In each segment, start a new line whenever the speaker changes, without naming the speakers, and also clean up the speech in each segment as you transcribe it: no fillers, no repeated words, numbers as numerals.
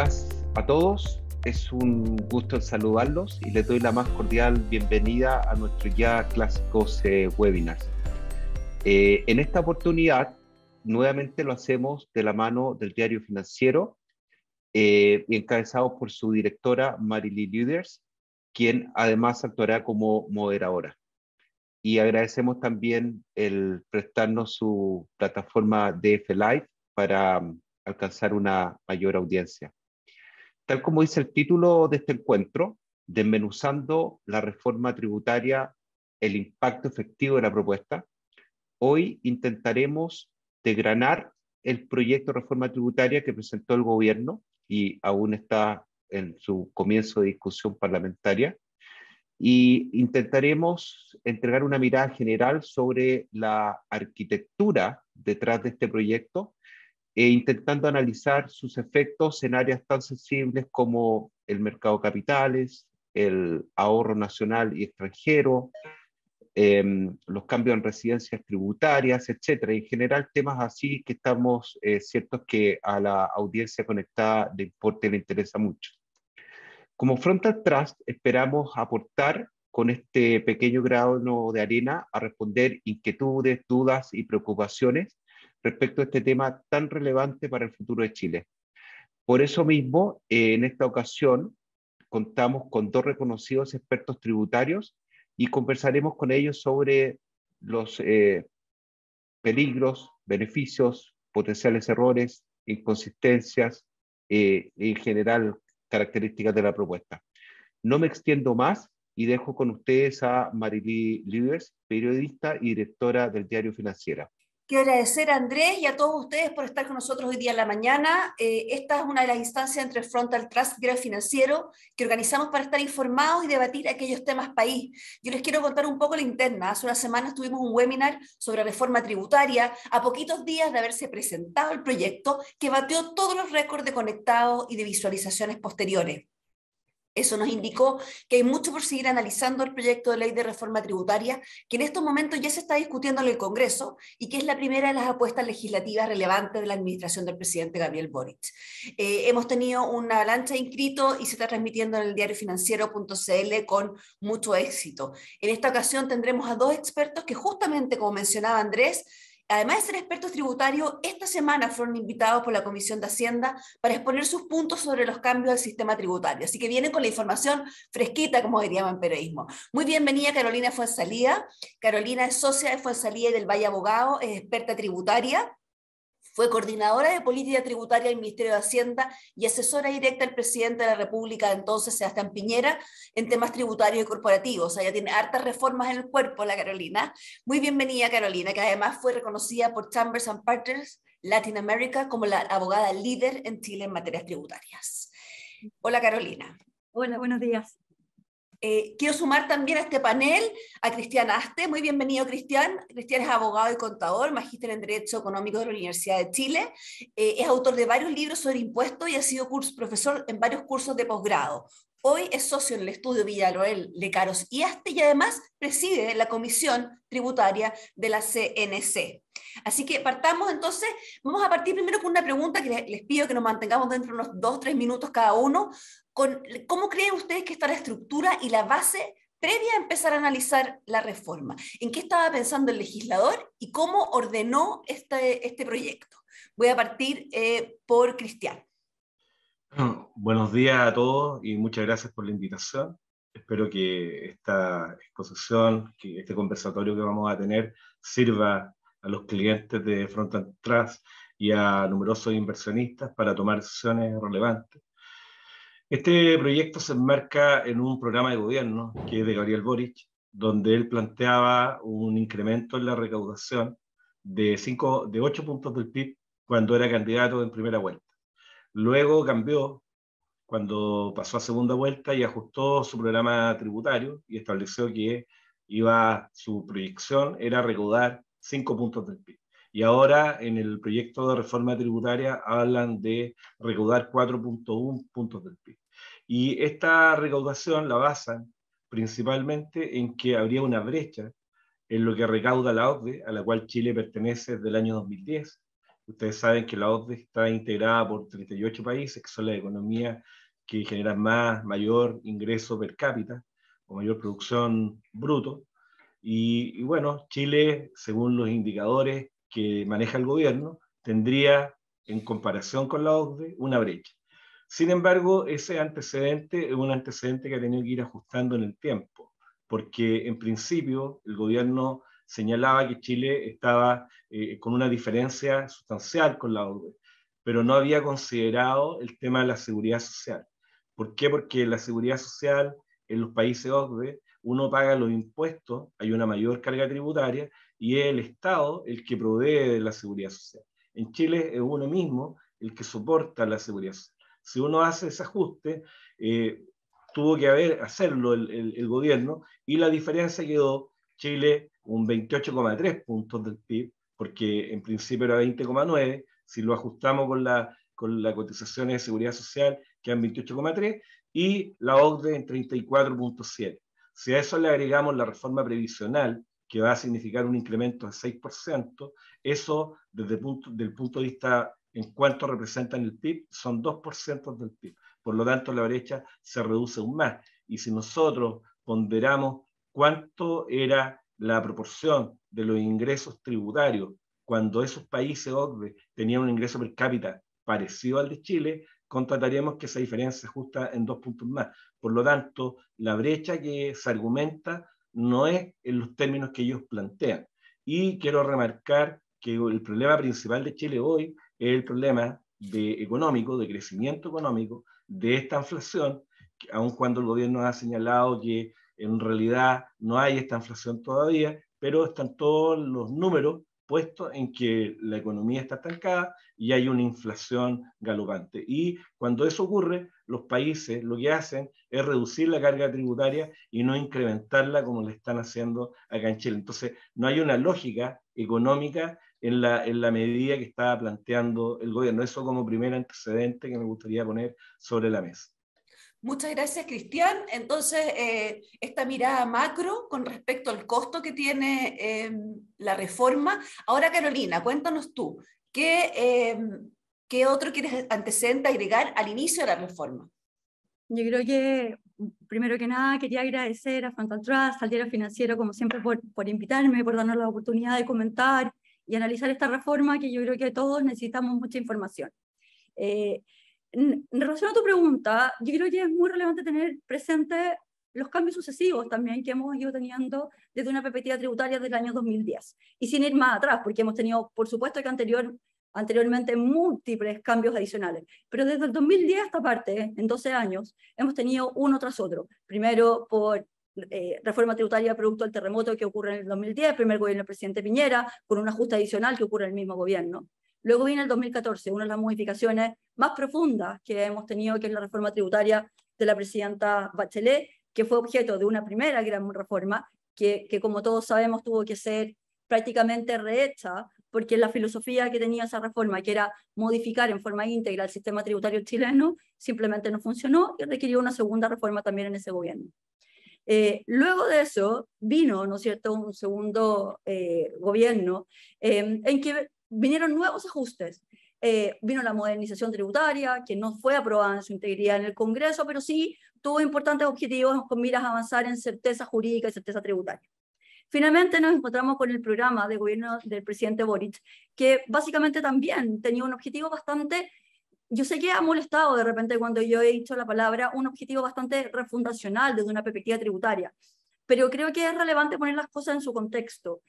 días a todos. Es un gusto en saludarlos y les doy la más cordial bienvenida a nuestros ya clásicos webinars. En esta oportunidad, nuevamente lo hacemos de la mano del Diario Financiero y encabezados por su directora Marily Lueders, quien además actuará como moderadora. Y agradecemos también el prestarnos su plataforma DF Live para alcanzar una mayor audiencia. Tal como dice el título de este encuentro, desmenuzando la reforma tributaria, el impacto efectivo de la propuesta, hoy intentaremos desgranar el proyecto de reforma tributaria que presentó el gobierno y aún está en su comienzo de discusión parlamentaria, y intentaremos entregar una mirada general sobre la arquitectura detrás de este proyecto intentando analizar sus efectos en áreas tan sensibles como el mercado de capitales, el ahorro nacional y extranjero, los cambios en residencias tributarias, etcétera. En general, temas así que estamos ciertos que a la audiencia conectada le importa y le interesa mucho. Como Frontal Trust, esperamos aportar con este pequeño grano de arena a responder inquietudes, dudas y preocupaciones respecto a este tema tan relevante para el futuro de Chile. Por eso mismo, en esta ocasión, contamos con dos reconocidos expertos tributarios y conversaremos con ellos sobre los peligros, beneficios, potenciales errores, inconsistencias en general características de la propuesta. No me extiendo más y dejo con ustedes a Marily Lueders, periodista y directora del Diario Financiero.
Quiero agradecer a Andrés y a todos ustedes por estar con nosotros hoy día en la mañana. Esta es una de las instancias entre Frontal Trust y Diario Financiero que organizamos para estar informados y debatir aquellos temas país. Yo les quiero contar un poco la interna. Hace unas semanas tuvimos un webinar sobre reforma tributaria, a poquitos días de haberse presentado el proyecto que batió todos los récords de conectados y de visualizaciones posteriores. Eso nos indicó que hay mucho por seguir analizando el proyecto de ley de reforma tributaria, que en estos momentos ya se está discutiendo en el Congreso y que es la primera de las apuestas legislativas relevantes de la administración del presidente Gabriel Boric. Hemos tenido una avalancha de inscritos y se está transmitiendo en el diariofinanciero.cl con mucho éxito. En esta ocasión tendremos a dos expertos que justamente, como mencionaba Andrés, además de ser expertos tributarios, esta semana fueron invitados por la Comisión de Hacienda para exponer sus puntos sobre los cambios del sistema tributario. Así que vienen con la información fresquita, como diríamos en periodismo. Muy bienvenida Carolina Fuenzalía. Carolina es socia de Fuenzalía y del Valle Abogado, es experta tributaria. Fue coordinadora de política tributaria del Ministerio de Hacienda y asesora directa del presidente de la República de entonces, Sebastián Piñera, en temas tributarios y corporativos. O sea, ya tiene hartas reformas en el cuerpo la Carolina. Muy bienvenida, Carolina, que además fue reconocida por Chambers and Partners Latin America como la abogada líder en Chile en materias tributarias. Hola, Carolina.
Hola, buenos días.
Quiero sumar también a este panel a Cristian Aste. Muy bienvenido, Cristian. Cristian es abogado y contador, magíster en Derecho Económico de la Universidad de Chile. Es autor de varios libros sobre impuestos y ha sido profesor en varios cursos de posgrado. Hoy es socio en el estudio Villarroel, Lecaros y Aste y además preside la Comisión Tributaria de la CNC. Así que partamos entonces, vamos a partir primero con una pregunta que les pido que nos mantengamos dentro de unos 2-3 minutos cada uno. ¿Cómo creen ustedes que está la estructura y la base previa a empezar a analizar la reforma? ¿En qué estaba pensando el legislador y cómo ordenó este proyecto? Voy a partir por Cristian.
Buenos días a todos y muchas gracias por la invitación. Espero que esta exposición, que este conversatorio que vamos a tener sirva a los clientes de Frontal Trust y a numerosos inversionistas para tomar decisiones relevantes. Este proyecto se enmarca en un programa de gobierno que es de Gabriel Boric, donde él planteaba un incremento en la recaudación de 8 puntos del PIB cuando era candidato en primera vuelta. Luego cambió cuando pasó a segunda vuelta y ajustó su programa tributario y estableció que su proyección era recaudar 5 puntos del PIB. Y ahora en el proyecto de reforma tributaria hablan de recaudar 4.1 puntos del PIB. Y esta recaudación la basan principalmente en que habría una brecha en lo que recauda la OCDE, a la cual Chile pertenece desde el año 2010, Ustedes saben que la OCDE está integrada por 38 países, que son las economías que generan mayor ingreso per cápita o mayor producción bruto. Y bueno, Chile, según los indicadores que maneja el gobierno, tendría, en comparación con la OCDE, una brecha. Sin embargo, ese antecedente es un antecedente que ha tenido que ir ajustando en el tiempo, porque en principio el gobierno señalaba que Chile estaba con una diferencia sustancial con la OCDE, pero no había considerado el tema de la seguridad social. ¿Por qué? Porque la seguridad social en los países OCDE uno paga los impuestos, hay una mayor carga tributaria y es el Estado el que provee de la seguridad social. En Chile es uno mismo el que soporta la seguridad social. Si uno hace ese ajuste, tuvo que hacerlo el gobierno y la diferencia quedó Chile un 28,3 puntos del PIB, porque en principio era 20,9, si lo ajustamos con la cotización de seguridad social quedan 28,3 y la OCDE en 34,7. Si a eso le agregamos la reforma previsional, que va a significar un incremento de 6%, eso desde el punto de vista en cuanto representan el PIB, son 2% del PIB. Por lo tanto, la brecha se reduce aún más. Y si nosotros ponderamos cuánto era la proporción de los ingresos tributarios cuando esos países OCDE tenían un ingreso per cápita parecido al de Chile, constataríamos que esa diferencia se ajusta en 2 puntos más. Por lo tanto, la brecha que se argumenta no es en los términos que ellos plantean. Y quiero remarcar que el problema principal de Chile hoy es el problema económico, de crecimiento económico, de esta inflación, aun cuando el gobierno ha señalado que en realidad no hay esta inflación todavía, pero están todos los números puestos en que la economía está estancada y hay una inflación galopante. Y cuando eso ocurre, los países lo que hacen es reducir la carga tributaria y no incrementarla como le están haciendo acá en Chile. Entonces, no hay una lógica económica en la medida que estaba planteando el gobierno. Eso como primer antecedente que me gustaría poner sobre la mesa.
Muchas gracias, Cristian. Entonces, esta mirada macro con respecto al costo que tiene la reforma. Ahora, Carolina, cuéntanos tú, ¿qué otro quieres antecedente agregar al inicio de la reforma?
Yo creo que, primero que nada, quería agradecer a Frontal Trust, al Diario Financiero, como siempre, por invitarme, por darnos la oportunidad de comentar y analizar esta reforma, que yo creo que todos necesitamos mucha información. En relación a tu pregunta, yo creo que es muy relevante tener presente los cambios sucesivos también que hemos ido teniendo desde una perspectiva tributaria del año 2010. Y sin ir más atrás, porque hemos tenido, por supuesto, que anteriormente múltiples cambios adicionales. Pero desde el 2010 a esta parte, en 12 años, hemos tenido uno tras otro. Primero por reforma tributaria producto del terremoto que ocurre en el 2010, primer gobierno del presidente Piñera, con un ajuste adicional que ocurre en el mismo gobierno. Luego viene el 2014, una de las modificaciones más profundas que hemos tenido, que es la reforma tributaria de la presidenta Bachelet, que fue objeto de una primera gran reforma, que como todos sabemos tuvo que ser prácticamente rehecha, porque la filosofía que tenía esa reforma, que era modificar en forma íntegra el sistema tributario chileno, simplemente no funcionó y requirió una segunda reforma también en ese gobierno. Luego de eso vino, ¿no es cierto?, un segundo gobierno en que vinieron nuevos ajustes. Vino la modernización tributaria, que no fue aprobada en su integridad en el Congreso, pero sí tuvo importantes objetivos con miras a avanzar en certeza jurídica y certeza tributaria. Finalmente nos encontramos con el programa de gobierno del presidente Boric, que básicamente también tenía un objetivo bastante, yo sé que ha molestado de repente cuando yo he dicho la palabra, un objetivo bastante refundacional desde una perspectiva tributaria, pero creo que es relevante poner las cosas en su contexto.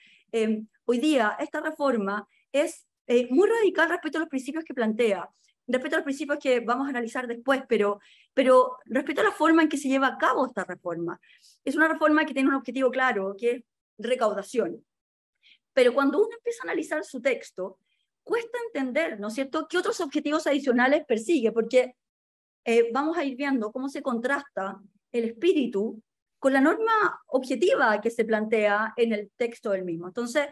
Hoy día esta reforma es muy radical respecto a los principios que plantea, respecto a los principios que vamos a analizar después, pero respecto a la forma en que se lleva a cabo esta reforma. Es una reforma que tiene un objetivo claro, que es recaudación. Pero cuando uno empieza a analizar su texto, cuesta entender, ¿no es cierto?, qué otros objetivos adicionales persigue, porque vamos a ir viendo cómo se contrasta el espíritu con la norma objetiva que se plantea en el texto del mismo. Entonces,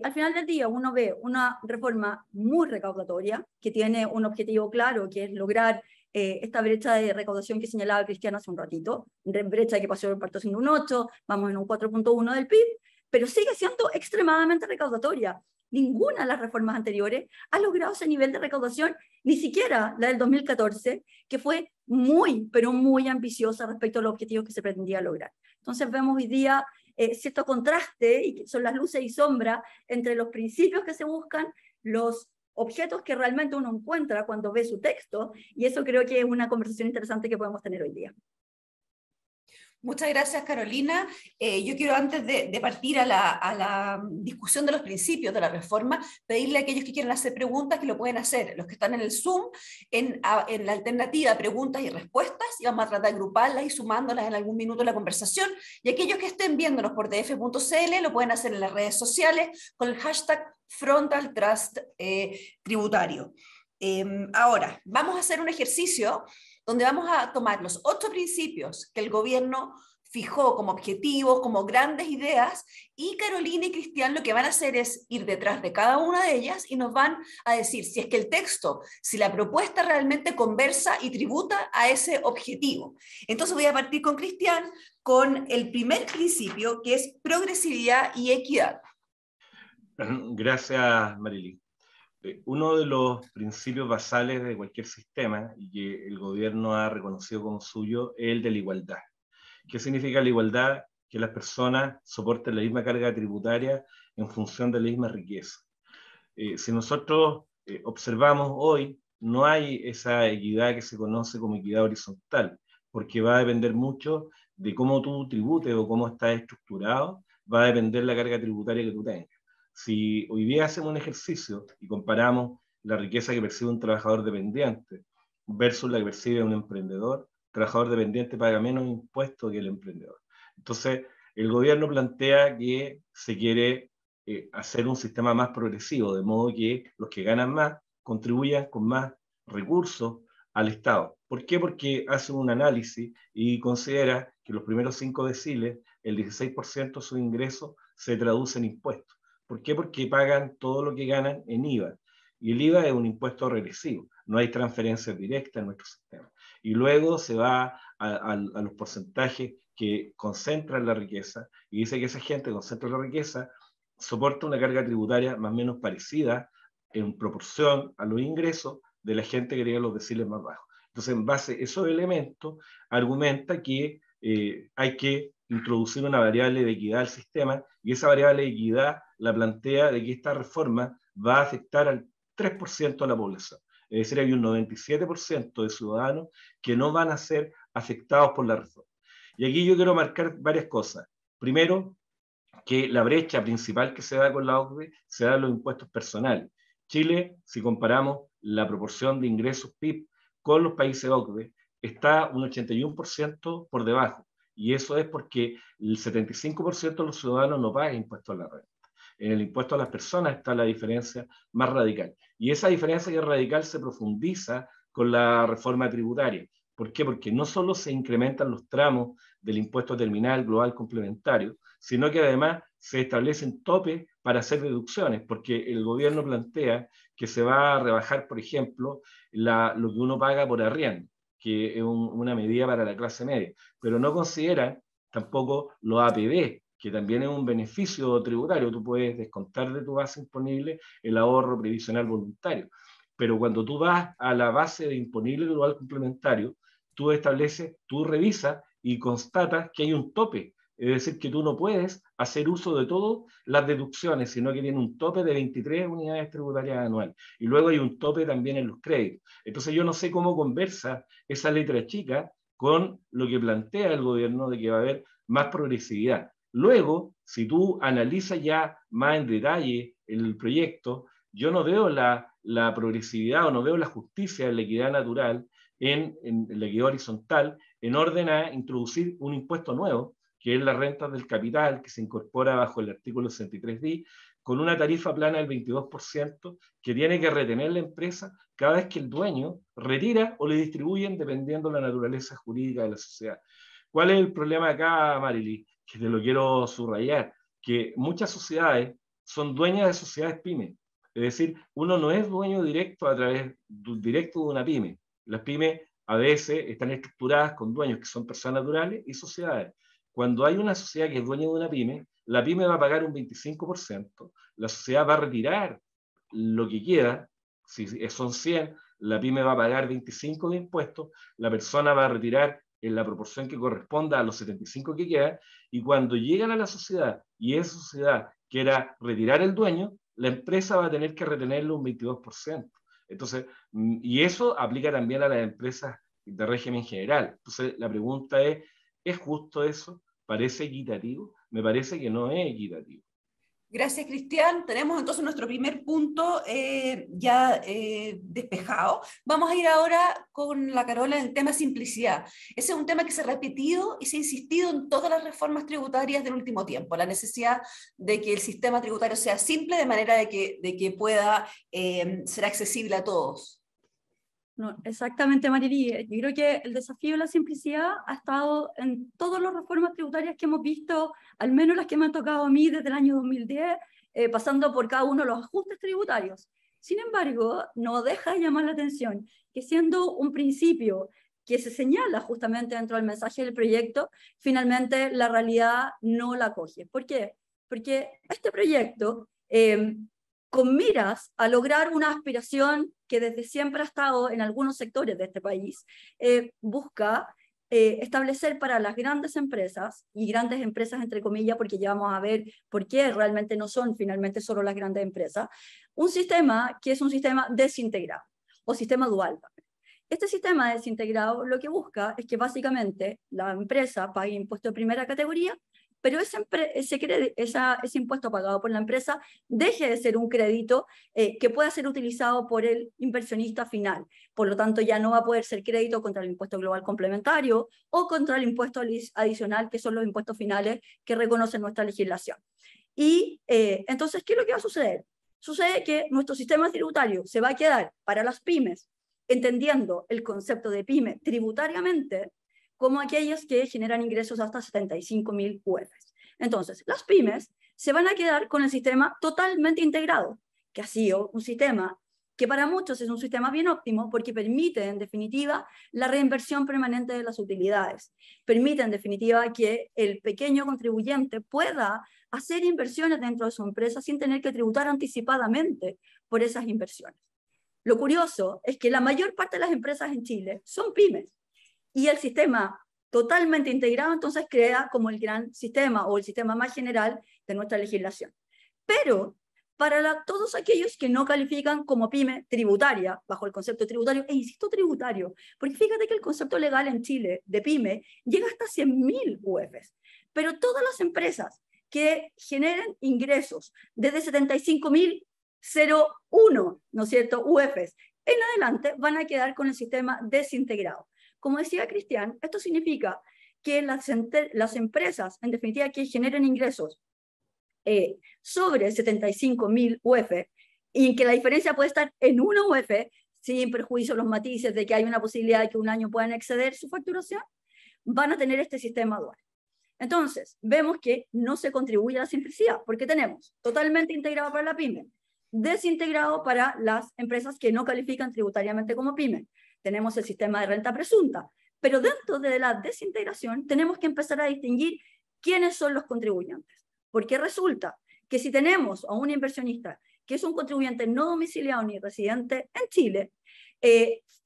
al final del día uno ve una reforma muy recaudatoria, que tiene un objetivo claro, que es lograr esta brecha de recaudación que señalaba Cristiano hace un ratito, brecha que pasó parto siendo un 8, vamos en un 4.1 del PIB, pero sigue siendo extremadamente recaudatoria. ninguna de las reformas anteriores ha logrado ese nivel de recaudación, ni siquiera la del 2014, que fue muy, pero muy ambiciosa respecto a los objetivos que se pretendía lograr. Entonces vemos hoy día cierto contraste, y que son las luces y sombras entre los principios que se buscan, los objetos que realmente uno encuentra cuando ve su texto, y eso creo que es una conversación interesante que podemos tener hoy día.
Muchas gracias, Carolina. Yo quiero, antes de partir a la discusión de los principios de la reforma, pedirle a aquellos que quieran hacer preguntas que lo pueden hacer. Los que están en el Zoom, en la alternativa preguntas y respuestas, y vamos a tratar de agruparlas y sumándolas en algún minuto en la conversación. Y aquellos que estén viéndonos por df.cl lo pueden hacer en las redes sociales con el hashtag Frontal Trust Tributario. Ahora, vamos a hacer un ejercicio donde vamos a tomar los 8 principios que el gobierno fijó como objetivos, como grandes ideas, y Carolina y Cristian lo que van a hacer es ir detrás de cada una de ellas y nos van a decir si es que el texto, si la propuesta realmente conversa y tributa a ese objetivo. Entonces voy a partir con Cristian con el primer principio, que es progresividad y equidad.
Gracias, Marily. Uno de los principios basales de cualquier sistema, y que el gobierno ha reconocido como suyo, es el de la igualdad. ¿Qué significa la igualdad? Que las personas soporten la misma carga tributaria en función de la misma riqueza. Si nosotros observamos hoy, no hay esa equidad que se conoce como equidad horizontal, porque va a depender mucho de cómo tú tributes o cómo estás estructurado, va a depender la carga tributaria que tú tengas. Si hoy día hacemos un ejercicio y comparamos la riqueza que percibe un trabajador dependiente versus la que percibe un emprendedor, el trabajador dependiente paga menos impuestos que el emprendedor. Entonces, el gobierno plantea que se quiere hacer un sistema más progresivo, de modo que los que ganan más contribuyan con más recursos al Estado. ¿Por qué? Porque hace un análisis y considera que los primeros 5 deciles, el 16% de sus ingresos se traduce en impuestos. ¿Por qué? Porque pagan todo lo que ganan en IVA. Y el IVA es un impuesto regresivo, no hay transferencias directas en nuestro sistema. Y luego se va a los porcentajes que concentran la riqueza, y dice que esa gente concentra la riqueza, soporta una carga tributaria más o menos parecida en proporción a los ingresos de la gente que tiene los deciles más bajos. Entonces, en base a esos elementos, argumenta que hay que introducir una variable de equidad al sistema, y esa variable de equidad la plantea de que esta reforma va a afectar al 3% de la población. Es decir, hay un 97% de ciudadanos que no van a ser afectados por la reforma. Y aquí yo quiero marcar varias cosas. Primero, que la brecha principal que se da con la OCDE se da en los impuestos personales. Chile, si comparamos la proporción de ingresos PIB con los países OCDE, está un 81% por debajo. Y eso es porque el 75% de los ciudadanos no paga impuestos a la renta. En el impuesto a las personas está la diferencia más radical. Y esa diferencia que es radical se profundiza con la reforma tributaria. ¿Por qué? Porque no solo se incrementan los tramos del impuesto terminal global complementario, sino que además se establecen topes para hacer deducciones, porque el gobierno plantea que se va a rebajar, por ejemplo, lo que uno paga por arriendo, que es una medida para la clase media, pero no considera tampoco los APB, que también es un beneficio tributario. Tú puedes descontar de tu base imponible el ahorro previsional voluntario, pero cuando tú vas a la base de imponible global complementario, tú estableces, tú revisas y constatas que hay un tope. Es decir, que tú no puedes hacer uso de todas las deducciones, sino que tiene un tope de 23 unidades tributarias anuales. Y luego hay un tope también en los créditos. Entonces yo no sé cómo conversa esa letra chica con lo que plantea el gobierno de que va a haber más progresividad. Luego, si tú analizas ya más en detalle el proyecto, yo no veo la progresividad o no veo la justicia en la equidad natural, en la equidad horizontal, en orden a introducir un impuesto nuevo, que es la renta del capital, que se incorpora bajo el artículo 63D, con una tarifa plana del 22%, que tiene que retener la empresa cada vez que el dueño retira o le distribuyen, dependiendo de la naturaleza jurídica de la sociedad. ¿Cuál es el problema acá, Marily? Que te lo quiero subrayar, que muchas sociedades son dueñas de sociedades pymes. Es decir, uno no es dueño directo a través directo de una pyme. Las pymes a veces están estructuradas con dueños que son personas naturales y sociedades. Cuando hay una sociedad que es dueña de una pyme, la pyme va a pagar un 25%, la sociedad va a retirar lo que queda, si son 100, la pyme va a pagar 25 de impuestos, la persona va a retirar en la proporción que corresponda a los 75 que quedan, y cuando llegan a la sociedad y esa sociedad quiera retirar el dueño, la empresa va a tener que retenerle un 22%. Entonces, y eso aplica también a las empresas de régimen general. Entonces, la pregunta ¿es justo eso? ¿Parece equitativo? Me parece que no es equitativo.
Gracias, Cristian. Tenemos entonces nuestro primer punto ya despejado. Vamos a ir ahora con la Carola en el tema simplicidad. Ese es un tema que se ha repetido y se ha insistido en todas las reformas tributarias del último tiempo, la necesidad de que el sistema tributario sea simple de manera de que pueda ser accesible a todos.
No, exactamente, Marily. Yo creo que el desafío de la simplicidad ha estado en todas las reformas tributarias que hemos visto, al menos las que me han tocado a mí desde el año 2010, pasando por cada uno de los ajustes tributarios. Sin embargo, no deja de llamar la atención que siendo un principio que se señala justamente dentro del mensaje del proyecto, finalmente la realidad no la acoge. ¿Por qué? Porque este proyecto, con miras a lograr una aspiración que desde siempre ha estado en algunos sectores de este país, busca establecer para las grandes empresas, y grandes empresas entre comillas, porque ya vamos a ver por qué realmente no son finalmente solo las grandes empresas, un sistema que es un sistema desintegrado, o sistema dual. Este sistema desintegrado lo que busca es que básicamente la empresa pague impuesto de primera categoría, pero ese impuesto pagado por la empresa deje de ser un crédito que pueda ser utilizado por el inversionista final. Por lo tanto, ya no va a poder ser crédito contra el impuesto global complementario o contra el impuesto adicional, que son los impuestos finales que reconoce nuestra legislación. Y entonces, ¿qué es lo que va a suceder? Sucede que nuestro sistema tributario se va a quedar para las pymes, entendiendo el concepto de pyme tributariamente, como aquellas que generan ingresos hasta 75.000 UFs. Entonces, las pymes se van a quedar con el sistema totalmente integrado, que ha sido un sistema que para muchos es un sistema bien óptimo porque permite, en definitiva, la reinversión permanente de las utilidades. Permite, en definitiva, que el pequeño contribuyente pueda hacer inversiones dentro de su empresa sin tener que tributar anticipadamente por esas inversiones. Lo curioso es que la mayor parte de las empresas en Chile son pymes, y el sistema totalmente integrado entonces crea como el gran sistema o el sistema más general de nuestra legislación. Pero para todos aquellos que no califican como pyme tributaria, bajo el concepto tributario, e insisto tributario, porque fíjate que el concepto legal en Chile de pyme llega hasta 100.000 UFs, pero todas las empresas que generen ingresos desde 75.001, ¿no es cierto?, UFs en adelante van a quedar con el sistema desintegrado. Como decía Cristian, esto significa que las empresas, en definitiva, que generen ingresos sobre 75.000 UF, y que la diferencia puede estar en 1 UF, sin perjuicio de los matices de que hay una posibilidad de que un año puedan exceder su facturación, van a tener este sistema dual. Entonces, vemos que no se contribuye a la simplicidad, porque tenemos totalmente integrado para la pyme, desintegrado para las empresas que no califican tributariamente como pyme. Tenemos el sistema de renta presunta, pero dentro de la desintegración tenemos que empezar a distinguir quiénes son los contribuyentes, porque resulta que si tenemos a un inversionista que es un contribuyente no domiciliado ni residente en Chile,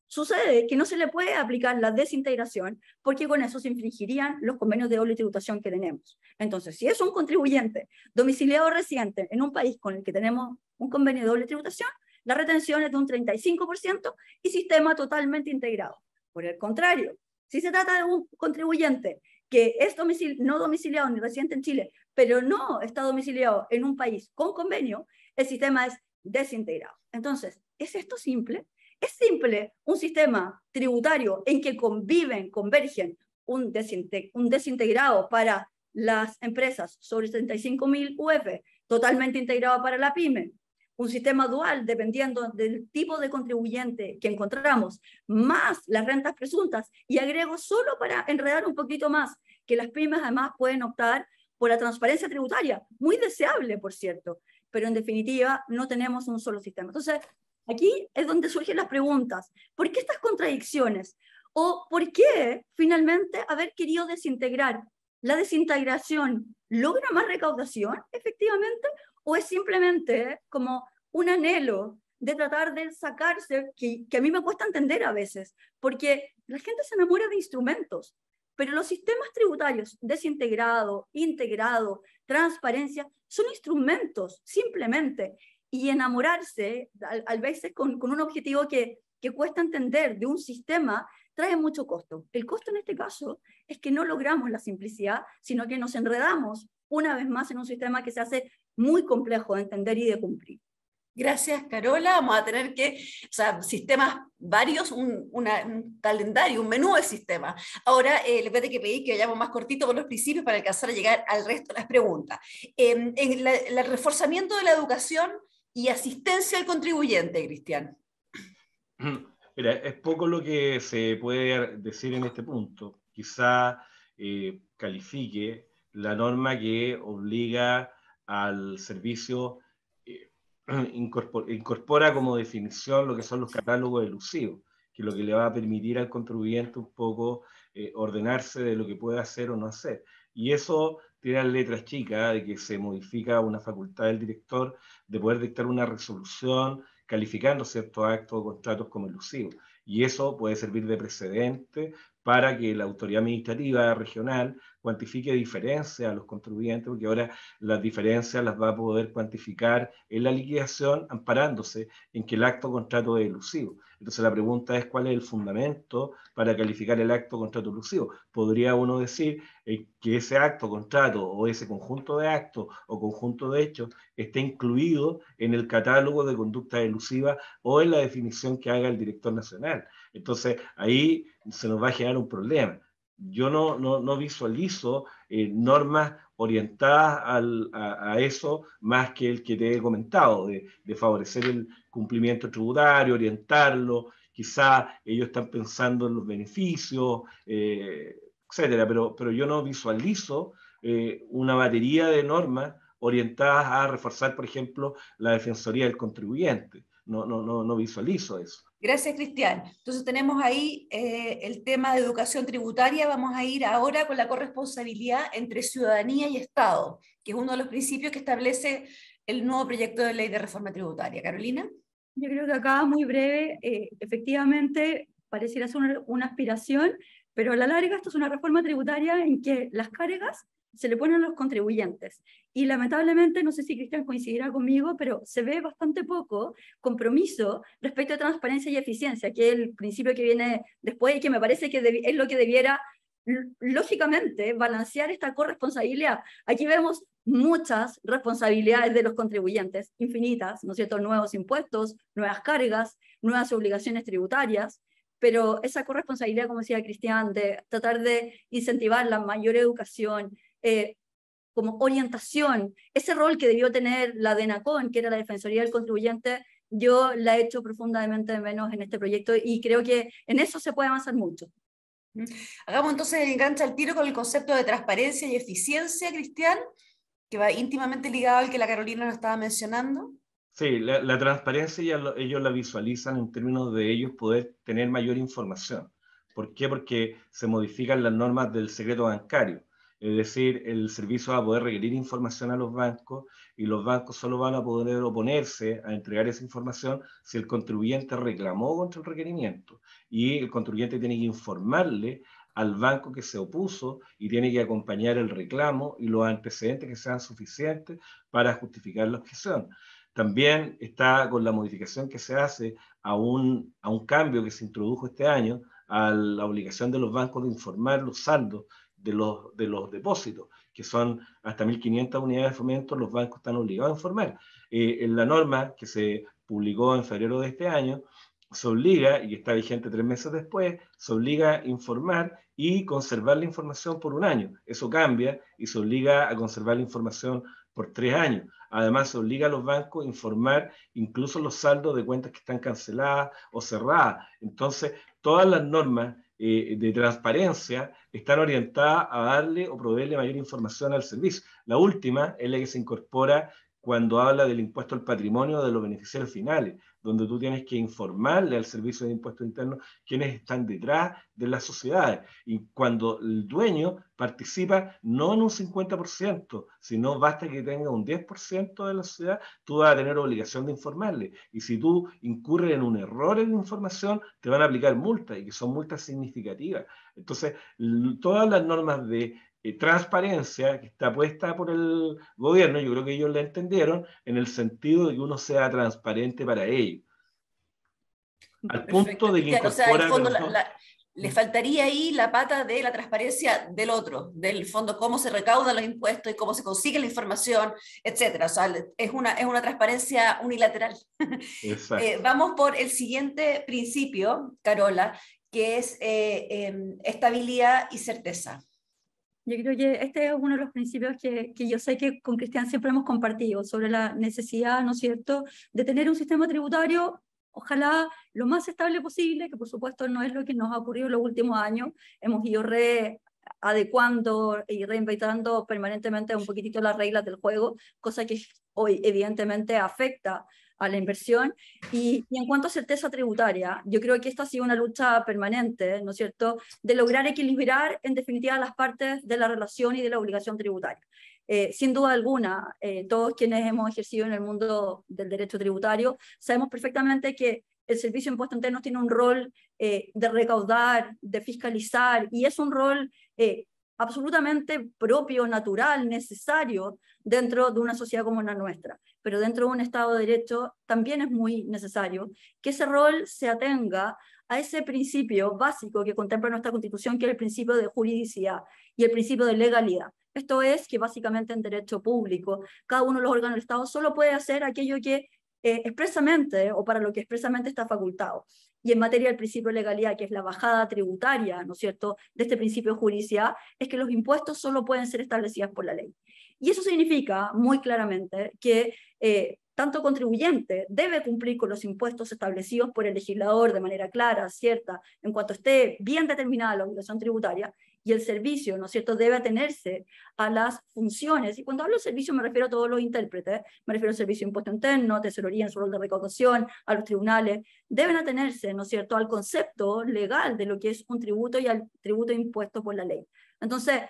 sucede que no se le puede aplicar la desintegración porque con eso se infringirían los convenios de doble tributación que tenemos. Entonces, si es un contribuyente domiciliado o residente en un país con el que tenemos un convenio de doble tributación, la retención es de un 35% y sistema totalmente integrado. Por el contrario, si se trata de un contribuyente que es no domiciliado ni residente en Chile, pero no está domiciliado en un país con convenio, el sistema es desintegrado. Entonces, ¿es esto simple? ¿Es simple un sistema tributario en que convergen un desintegrado para las empresas sobre 75.000 UF, totalmente integrado para la pyme? Un sistema dual, dependiendo del tipo de contribuyente que encontramos, más las rentas presuntas, y agrego solo para enredar un poquito más, que las pymes además pueden optar por la transparencia tributaria, muy deseable, por cierto, pero en definitiva no tenemos un solo sistema. Entonces, aquí es donde surgen las preguntas. ¿Por qué estas contradicciones? ¿O por qué finalmente haber querido desintegrar ¿La desintegración logra más recaudación, efectivamente? ¿O es simplemente como un anhelo de tratar de sacarse, que a mí me cuesta entender a veces, porque la gente se enamora de instrumentos, pero los sistemas tributarios desintegrado, integrado, transparencia, son instrumentos, simplemente, y enamorarse, a veces con un objetivo que cuesta entender de un sistema, trae mucho costo. El costo en este caso es que no logramos la simplicidad, sino que nos enredamos una vez más en un sistema que se hace muy complejo de entender y de cumplir.
Gracias, Carola. Vamos a tener sistemas varios, un calendario, un menú de sistemas. Ahora, les voy a tener que pedir que vayamos más cortito con los principios para alcanzar a llegar al resto de las preguntas. El reforzamiento de la educación y asistencia al contribuyente, Cristian.
Mira, es poco lo que se puede decir en este punto. Quizá califique la norma que obliga al servicio, incorpora como definición lo que son los catálogos elusivos, que es lo que le va a permitir al contribuyente un poco ordenarse de lo que puede hacer o no hacer. Y eso tiene las letras chicas de que se modifica una facultad del director de poder dictar una resolución calificando ciertos actos o contratos como elusivos. Y eso puede servir de precedente para que la autoridad administrativa regional cuantifique diferencias a los contribuyentes, porque ahora las diferencias las va a poder cuantificar en la liquidación amparándose en que el acto o contrato es elusivo. Entonces la pregunta es cuál es el fundamento para calificar el acto o contrato elusivo. Podría uno decir que ese acto, contrato o ese conjunto de actos o conjunto de hechos esté incluido en el catálogo de conductas elusivas o en la definición que haga el director nacional. Entonces ahí se nos va a generar un problema. Yo no visualizo normas orientadas a eso más que el que te he comentado, de favorecer el cumplimiento tributario, orientarlo. Quizá ellos están pensando en los beneficios, etcétera, pero yo no visualizo una batería de normas orientadas a reforzar, por ejemplo, la defensoría del contribuyente. No visualizo eso.
Gracias, Cristian. Entonces tenemos ahí el tema de educación tributaria. Vamos a ir ahora con la corresponsabilidad entre ciudadanía y Estado, que es uno de los principios que establece el nuevo proyecto de ley de reforma tributaria. Carolina.
Yo creo que acá, muy breve, efectivamente pareciera ser una aspiración, pero a la larga esto es una reforma tributaria en que las cargas se le ponen a los contribuyentes. Y lamentablemente, no sé si Cristian coincidirá conmigo, pero se ve bastante poco compromiso respecto a transparencia y eficiencia, que es el principio que viene después y que me parece que es lo que debiera, lógicamente, balancear esta corresponsabilidad. Aquí vemos muchas responsabilidades de los contribuyentes, infinitas, ¿no es cierto? Nuevos impuestos, nuevas cargas, nuevas obligaciones tributarias, pero esa corresponsabilidad, como decía Cristian, de tratar de incentivar la mayor educación, como orientación, ese rol que debió tener la DENACON, que era la Defensoría del Contribuyente, yo la he hecho profundamente de menos en este proyecto y creo que en eso se puede avanzar mucho.
Hagamos entonces el enganche al tiro con el concepto de transparencia y eficiencia, Cristian, que va íntimamente ligado al que la Carolina nos estaba mencionando.
Sí, la transparencia ellos la visualizan en términos de ellos poder tener mayor información. ¿Por qué? Porque se modifican las normas del secreto bancario. Es decir, el servicio va a poder requerir información a los bancos y los bancos solo van a poder oponerse a entregar esa información si el contribuyente reclamó contra el requerimiento. Y el contribuyente tiene que informarle al banco que se opuso y tiene que acompañar el reclamo y los antecedentes que sean suficientes para justificar la objeción. También está con la modificación que se hace a un cambio que se introdujo este año a la obligación de los bancos de informar los saldos de los depósitos, que son hasta 1.500 unidades de fomento, los bancos están obligados a informar. En la norma que se publicó en febrero de este año, se obliga, y que está vigente 3 meses después, se obliga a informar y conservar la información por 1 año. Eso cambia y se obliga a conservar la información por 3 años. Además, se obliga a los bancos a informar incluso los saldos de cuentas que están canceladas o cerradas. Entonces, todas las normas de transparencia están orientadas a darle o proveerle mayor información al servicio. La última es la que se incorpora cuando habla del impuesto al patrimonio de los beneficiarios finales. donde tú tienes que informarle al Servicio de Impuestos Internos quiénes están detrás de las sociedades. Y cuando el dueño participa no en un 50%, sino basta que tenga un 10% de la sociedad, tú vas a tener obligación de informarle. Y si tú incurres en un error en información, te van a aplicar multas, y que son multas significativas. Entonces, todas las normas de transparencia que está puesta por el gobierno, yo creo que ellos la entendieron en el sentido de que uno sea transparente para ellos. Al
Perfecto,
punto de que
Cristian. O sea, en el
incorpora,
fondo
perdón,
le faltaría ahí la pata de la transparencia del otro, del fondo, cómo se recaudan los impuestos y cómo se consigue la información, etcétera. O sea, es una transparencia unilateral. Vamos por el siguiente principio, Carola, que es estabilidad y certeza.
Yo creo que este es uno de los principios que yo sé que con Cristian siempre hemos compartido, sobre la necesidad, ¿no es cierto?, de tener un sistema tributario, ojalá lo más estable posible, que por supuesto no es lo que nos ha ocurrido en los últimos años. Hemos ido readecuando y reinventando permanentemente un poquitito las reglas del juego, cosa que hoy evidentemente afecta a la inversión. Y en cuanto a certeza tributaria, yo creo que esta ha sido una lucha permanente, ¿no es cierto?, de lograr equilibrar en definitiva las partes de la relación y de la obligación tributaria. Sin duda alguna, todos quienes hemos ejercido en el mundo del derecho tributario sabemos perfectamente que el Servicio de Impuestos Internos tiene un rol de recaudar, de fiscalizar, y es un rol absolutamente propio, natural, necesario dentro de una sociedad como la nuestra. Pero dentro de un Estado de Derecho también es muy necesario que ese rol se atenga a ese principio básico que contempla nuestra Constitución, que es el principio de juridicidad y el principio de legalidad. Esto es que básicamente en derecho público, cada uno de los órganos del Estado solo puede hacer aquello que expresamente o para lo que expresamente está facultado. Y en materia del principio de legalidad, que es la bajada tributaria, ¿no es cierto?, de este principio de juridicidad, es que los impuestos solo pueden ser establecidos por la ley. Y eso significa muy claramente que tanto contribuyente debe cumplir con los impuestos establecidos por el legislador de manera clara, cierta, en cuanto esté bien determinada la obligación tributaria, y el servicio, ¿no es cierto?, debe atenerse a las funciones. Y cuando hablo de servicio me refiero a todos los intérpretes, me refiero al servicio de impuesto interno, tesorería en su rol de recaudación, a los tribunales, deben atenerse, ¿no es cierto?, al concepto legal de lo que es un tributo y al tributo impuesto por la ley. Entonces,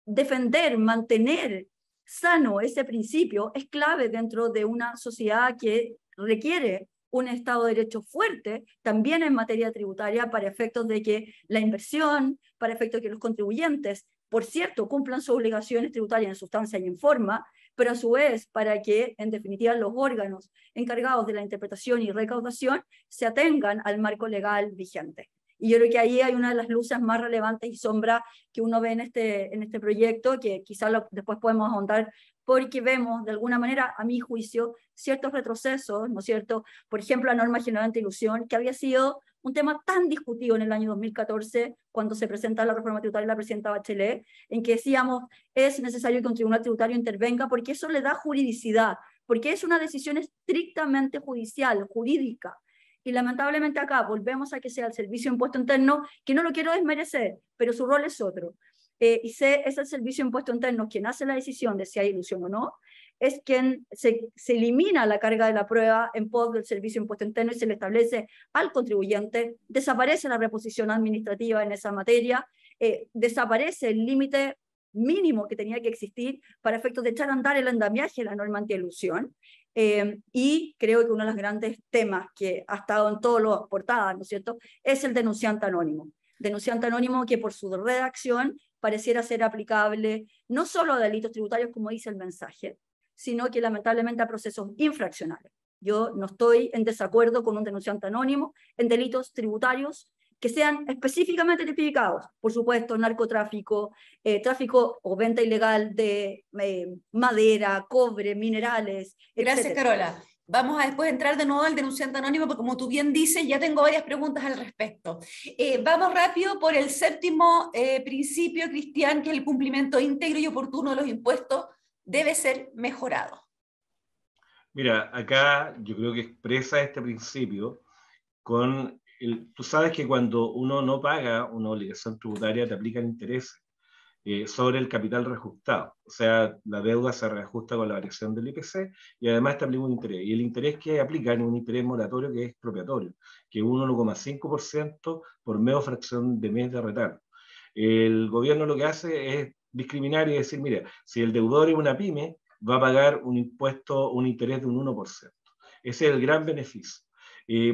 defender, mantener sano ese principio es clave dentro de una sociedad que requiere un Estado de Derecho fuerte, también en materia tributaria, para efectos de que la inversión, para efectos de que los contribuyentes, por cierto, cumplan sus obligaciones tributarias en sustancia y en forma, pero a su vez para que, en definitiva, los órganos encargados de la interpretación y recaudación se atengan al marco legal vigente. Y yo creo que ahí hay una de las luces más relevantes y sombras que uno ve en este proyecto, que quizás después podemos ahondar, porque vemos, de alguna manera, a mi juicio, ciertos retrocesos, ¿no es cierto? Por ejemplo, la norma general anti-ilusión, que había sido un tema tan discutido en el año 2014, cuando se presenta la reforma tributaria de la presidenta Bachelet, en que decíamos, es necesario que un tribunal tributario intervenga, porque eso le da juridicidad, porque es una decisión estrictamente judicial, jurídica. Y lamentablemente acá volvemos a que sea el Servicio de Impuesto Interno, que no lo quiero desmerecer, pero su rol es otro. Es el Servicio de Impuesto Interno quien hace la decisión de si hay ilusión o no, es quien se elimina la carga de la prueba en pos del Servicio de Impuesto Interno y se le establece al contribuyente, desaparece la reposición administrativa en esa materia, desaparece el límite mínimo que tenía que existir para efectos de echar a andar el andamiaje de la norma anti-ilusión. Y creo que uno de los grandes temas que ha estado en todas las portadas, ¿no es cierto?, es el denunciante anónimo. Denunciante anónimo que por su redacción pareciera ser aplicable no solo a delitos tributarios, como dice el mensaje, sino que lamentablemente a procesos infraccionales. Yo no estoy en desacuerdo con un denunciante anónimo en delitos tributarios que sean específicamente tipificados, por supuesto, narcotráfico, tráfico o venta ilegal de madera, cobre, minerales,
Gracias,
etcétera.
Carola. Vamos a después entrar de nuevo al denunciante anónimo, porque como tú bien dices, ya tengo varias preguntas al respecto. Vamos rápido por el séptimo principio, Cristian, que es el cumplimiento íntegro y oportuno de los impuestos debe ser mejorado.
Mira, acá yo creo que expresa este principio con tú sabes que cuando uno no paga una obligación tributaria te aplican intereses. sobre el capital reajustado. O sea, la deuda se reajusta con la variación del IPC y además te aplica un interés. Y el interés que aplica es un interés moratorio que es expropiatorio, que es 1,5% por medio fracción de mes de retardo. El gobierno lo que hace es discriminar y decir, mira, si el deudor es una pyme, va a pagar un impuesto, un interés de un 1%. Ese es el gran beneficio.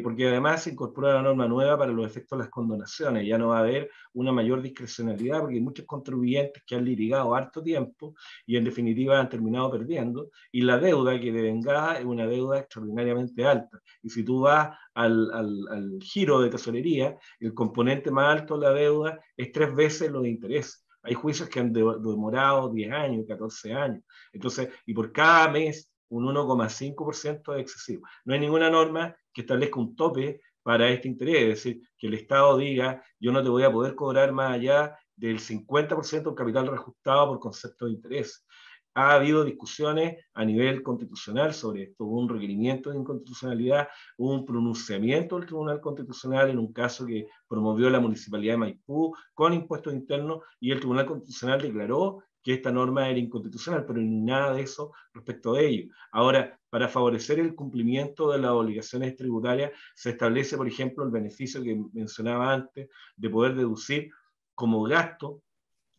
Porque además se incorpora la norma nueva para los efectos de las condonaciones. Ya no va a haber una mayor discrecionalidad porque hay muchos contribuyentes que han litigado harto tiempo y en definitiva han terminado perdiendo. Y la deuda que devengada es una deuda extraordinariamente alta. Y si tú vas al giro de tesorería, el componente más alto de la deuda es 3 veces los intereses. Hay juicios que han demorado 10 años, 14 años. Entonces, y por cada mes un 1,5% es excesivo. No hay ninguna norma que establezca un tope para este interés, es decir, que el Estado diga, yo no te voy a poder cobrar más allá del 50% del capital reajustado por concepto de interés. Ha habido discusiones a nivel constitucional sobre esto, hubo un requerimiento de inconstitucionalidad, hubo un pronunciamiento del Tribunal Constitucional en un caso que promovió la Municipalidad de Maipú con impuestos internos y el Tribunal Constitucional declaró que esta norma era inconstitucional, pero ni nada de eso respecto a ello. Ahora, para favorecer el cumplimiento de las obligaciones tributarias, se establece, por ejemplo, el beneficio que mencionaba antes de poder deducir como gasto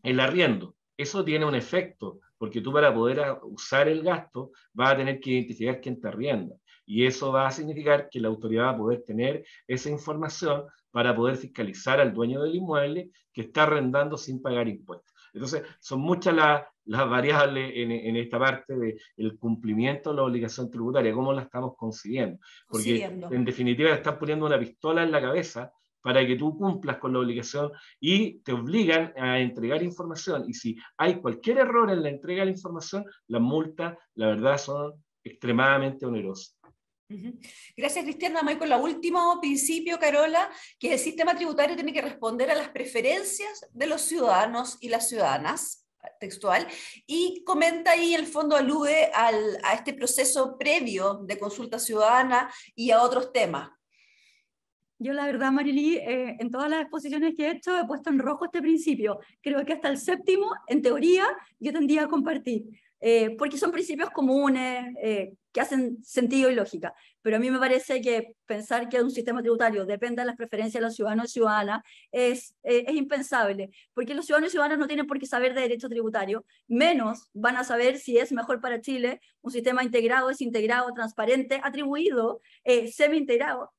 el arriendo. Eso tiene un efecto, porque tú para poder usar el gasto vas a tener que identificar quién te arrienda. Y eso va a significar que la autoridad va a poder tener esa información para poder fiscalizar al dueño del inmueble que está arrendando sin pagar impuestos. Entonces, son muchas las variables en esta parte del cumplimiento de la obligación tributaria, cómo la estamos consiguiendo. Porque en definitiva están poniendo una pistola en la cabeza para que tú cumplas con la obligación y te obligan a entregar información. Y si hay cualquier error en la entrega de la información, las multas, la verdad, son extremadamente onerosas.
Gracias, Cristian. Vamos a ir con el último principio, Carola, que el sistema tributario tiene que responder a las preferencias de los ciudadanos y las ciudadanas, textual, y comenta ahí, en el fondo alude a este proceso previo de consulta ciudadana y a otros temas.
Yo la verdad, Marily, en todas las exposiciones que he hecho he puesto en rojo este principio. Creo que hasta el 7º, en teoría, yo tendría a compartir. Porque son principios comunes que hacen sentido y lógica, pero a mí me parece que pensar que un sistema tributario dependa de las preferencias de los ciudadanos y ciudadanas es impensable, porque los ciudadanos y ciudadanas no tienen por qué saber de derecho tributario, menos van a saber si es mejor para Chile un sistema integrado, desintegrado, transparente, atribuido, semi-integrado.